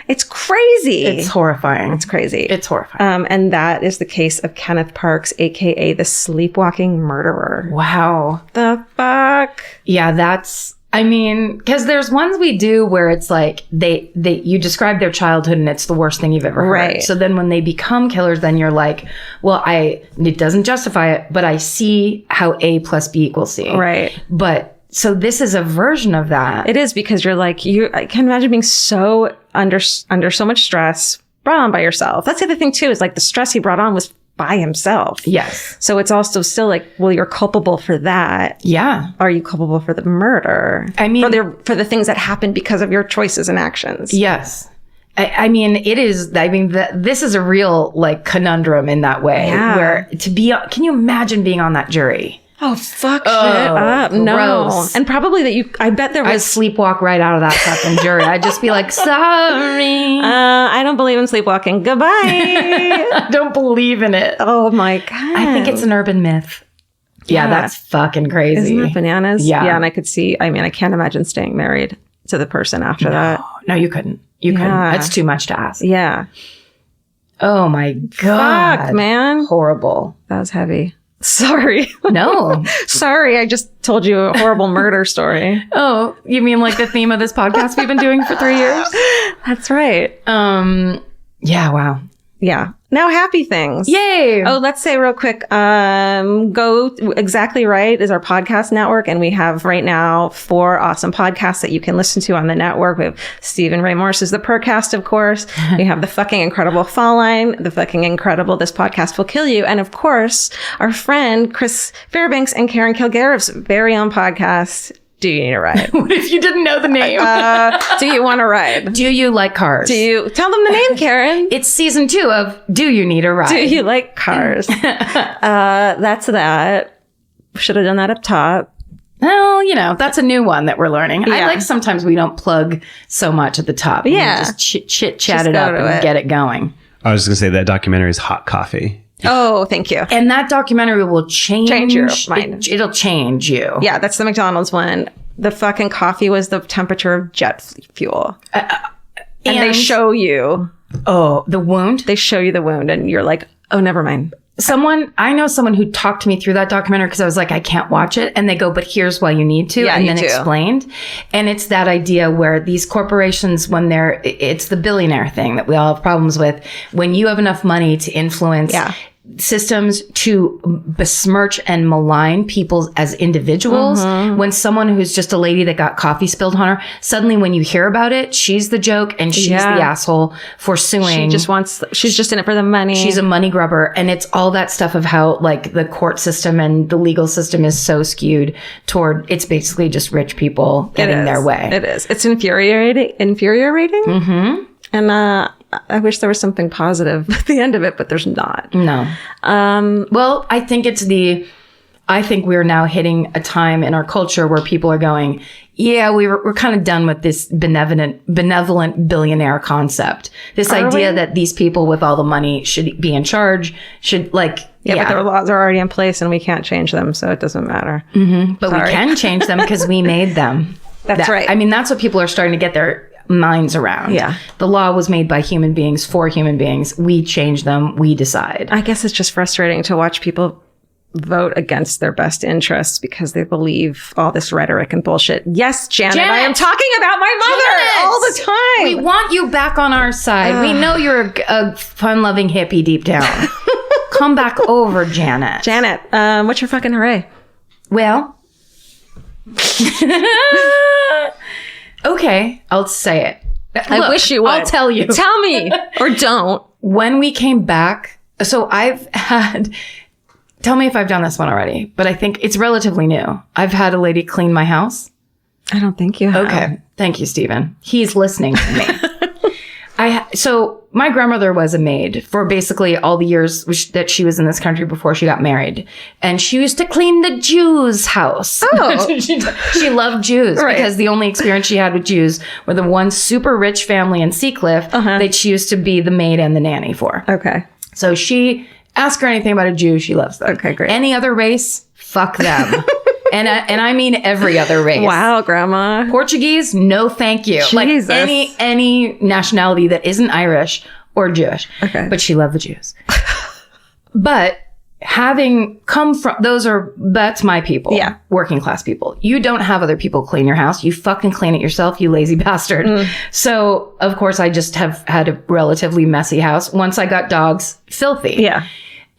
it's crazy. It's horrifying. It's crazy. It's horrifying. And that is the case of Kenneth Parks, aka the sleepwalking murderer. Wow. The fuck? Yeah, because there's ones we do where it's like you describe their childhood and it's the worst thing you've ever heard. Right. So then when they become killers, then you're like, well, it doesn't justify it, but I see how A plus B equals C. Right. But so this is a version of that. It is, because you're like, I can imagine being so under so much stress brought on by yourself. That's the other thing too, is like the stress he brought on was by himself. Yes. So it's also still like, well, you're culpable for that. Yeah. Are you culpable for the murder? I mean, for the things that happened because of your choices and actions. Yes. I mean, it is, this is a real like conundrum in that way, where can you imagine being on that jury? Oh, fuck shit up. Gross. No. And probably I bet there was... I'd sleepwalk right out of that fucking jury. I'd just be like, sorry. I don't believe in sleepwalking. Goodbye. I don't believe in it. Oh my God. I think it's an urban myth. Yeah, that's fucking crazy. Isn't that bananas? Yeah. Yeah, and I can't imagine staying married to the person after that. No, you couldn't. You couldn't. That's too much to ask. Yeah. Oh my God. Fuck, man. Horrible. That was heavy. Sorry. No. Sorry, I just told you a horrible murder story. Oh, you mean like the theme of this podcast we've been doing for 3 years? That's right. Yeah, wow. Yeah. Now, happy things. Yay. Oh, let's say real quick, Go Exactly Right is our podcast network. And we have right now 4 awesome podcasts that you can listen to on the network. We have Stephen Ray Morris's The Percast, of course. We have The Fucking Incredible Fall Line, The Fucking Incredible This Podcast Will Kill You. And of course, our friend Chris Fairbanks and Karen Kilgariff's very own podcast, Do You Need a Ride? What if you didn't know the name? Do you want a ride? Do you like cars? Tell them the name, Karen? It's season 2 of Do You Need a Ride? Do you like cars? That's that. Should have done that up top. Well, that's a new one that we're learning. Yeah. I like sometimes we don't plug so much at the top. Yeah. We just chit chat it up and get it going. I was going to say that documentary is Hot Coffee. Oh, thank you. And that documentary will change your mind. It'll change you. Yeah, that's the McDonald's one. The fucking coffee was the temperature of jet fuel. And they show you. Oh, the wound? They show you the wound and you're like, oh, never mind. I know someone who talked to me through that documentary because I was like, I can't watch it. And they go, but here's why you need to. Yeah, and then explained. And it's that idea where these corporations, it's the billionaire thing that we all have problems with. When you have enough money to influence systems to besmirch and malign people as individuals, when someone who's just a lady that got coffee spilled on her, suddenly when you hear about it, she's the joke and she's the asshole for suing. She's just in it for the money. She's a money grubber. And it's all that stuff of how like the court system and the legal system is so skewed toward, it's basically just rich people getting their way. It is. It's infuriating. Mm-hmm. And I wish there was something positive at the end of it, but there's not. No. Well, I think I think we're now hitting a time in our culture where people are going, yeah, we're kind of done with this benevolent billionaire concept. This idea that these people with all the money should be in charge, but their laws are already in place and we can't change them, so it doesn't matter. Mm-hmm. But we can change them because we made them. That's right. I mean, that's what people are starting to get their minds around. Yeah. The law was made by human beings for human beings. We change them. We decide. I guess it's just frustrating to watch people vote against their best interests because they believe all this rhetoric and bullshit. Yes, Janet, I am talking about my mother all the time. We want you back on our side. We know you're a fun-loving hippie deep down. Come back over, Janet. Janet, what's your fucking hooray? Well, okay, I'll say it. I wish you would. I'll tell you. Tell me or don't. When we came back, so I've had, tell me if I've done this one already, but I think it's relatively new. I've had a lady clean my house. I don't think you have. Okay. Thank you, Stephen. He's listening to me. So my grandmother was a maid for basically all the years that she was in this country before she got married. And she used to clean the Jews' house. Oh. She loved Jews because the only experience she had with Jews were the one super rich family in Seacliff that she used to be the maid and the nanny for. Okay. So she, ask her anything about a Jew, she loves them. Okay, great. Any other race, fuck them. And I mean every other race. Wow, Grandma. Portuguese, no thank you. Jesus. Like any nationality that isn't Irish or Jewish. Okay. But she loved the Jews. But having come from, that's my people. Yeah. Working class people. You don't have other people clean your house. You fucking clean it yourself, you lazy bastard. So, of course, I just have had a relatively messy house. Once I got dogs, filthy. Yeah.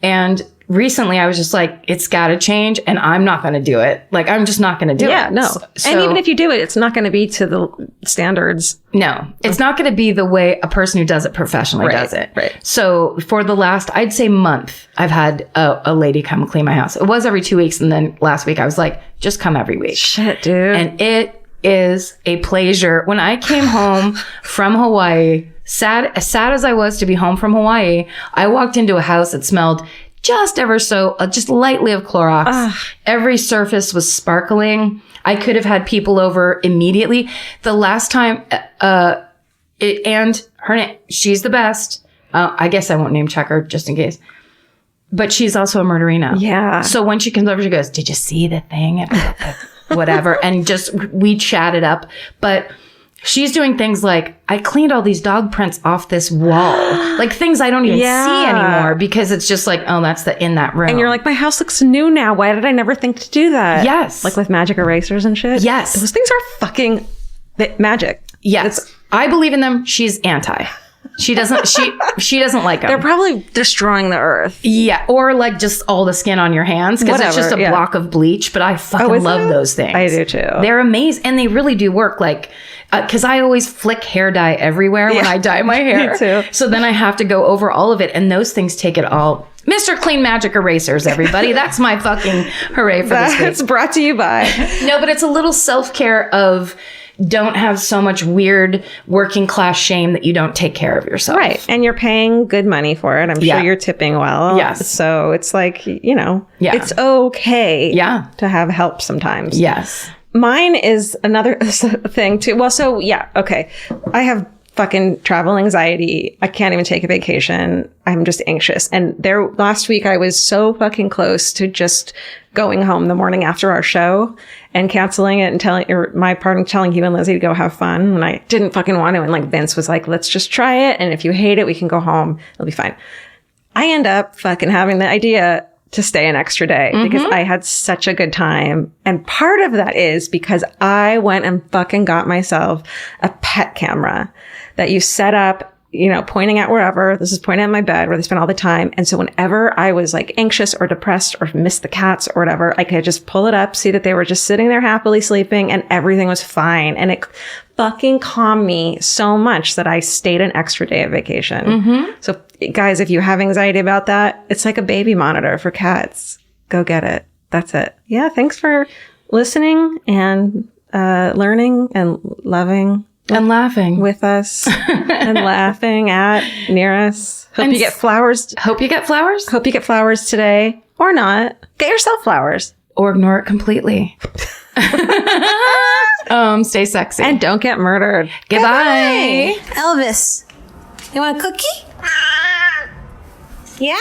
And recently I was just like, it's got to change and I'm not going to do it. Like, I'm just not going to do it. Yeah, no. And even if you do it, it's not going to be to the standards. No, it's not going to be the way a person who does it professionally does it. Right. So for the last, I'd say month, I've had a lady come clean my house. It was every 2 weeks. And then last week I was like, just come every week. Shit, dude. And it is a pleasure. When I came home from Hawaii, as sad as I was to be home from Hawaii, I walked into a house that smelled just ever so, just lightly of Clorox. Every surface was sparkling. I could have had people over immediately. The last time, and her name, she's the best. I guess I won't name check her just in case. But she's also a murderina. Yeah. So when she comes over, she goes, "Did you see the thing?" About the whatever. And just, we chatted up. But she's doing things like, I cleaned all these dog prints off this wall. Like things I don't even see anymore because it's just like, oh, that's in that room. And you're like, my house looks new now. Why did I never think to do that? Yes. Like with magic erasers and shit? Yes. Those things are fucking magic. Yes. I believe in them. She's anti. She doesn't like them. They're probably destroying the earth. Yeah. Or like just all the skin on your hands because it's just a block of bleach. But I fucking love those things. I do too. They're amazing. And they really do work. Like, because I always flick hair dye everywhere when I dye my hair. Me too. So then I have to go over all of it. And those things take it all. Mr. Clean Magic Erasers, everybody. That's my fucking hooray for this week. That's brought to you by. No, but it's a little self-care of don't have so much weird working class shame that you don't take care of yourself. Right. And you're paying good money for it. I'm sure you're tipping well. Yes. So it's like, it's okay to have help sometimes. Yes. Mine is another thing too. Well, so yeah, okay. I have fucking travel anxiety. I can't even take a vacation. I'm just anxious. And last week I was so fucking close to just going home the morning after our show and canceling it and telling you and Lizzie to go have fun. And I didn't fucking want to. And like Vince was like, let's just try it. And if you hate it, we can go home. It'll be fine. I end up fucking having the idea to stay an extra day because I had such a good time. And part of that is because I went and fucking got myself a pet camera that you set up, pointing at wherever. This is pointing at my bed where they spend all the time. And so whenever I was like anxious or depressed or missed the cats or whatever, I could just pull it up, see that they were just sitting there happily sleeping and everything was fine. And it fucking calmed me so much that I stayed an extra day of vacation. So guys, if you have anxiety about that, it's like a baby monitor for cats. Go get it. That's it. Yeah. Thanks for listening and learning and loving. And laughing with us and laughing near us. Hope you get flowers. Hope you get flowers. Hope you get flowers today or not. Get yourself flowers. Or ignore it completely. Stay sexy. And don't get murdered. Goodbye. Elvis, you want a cookie? Yeah?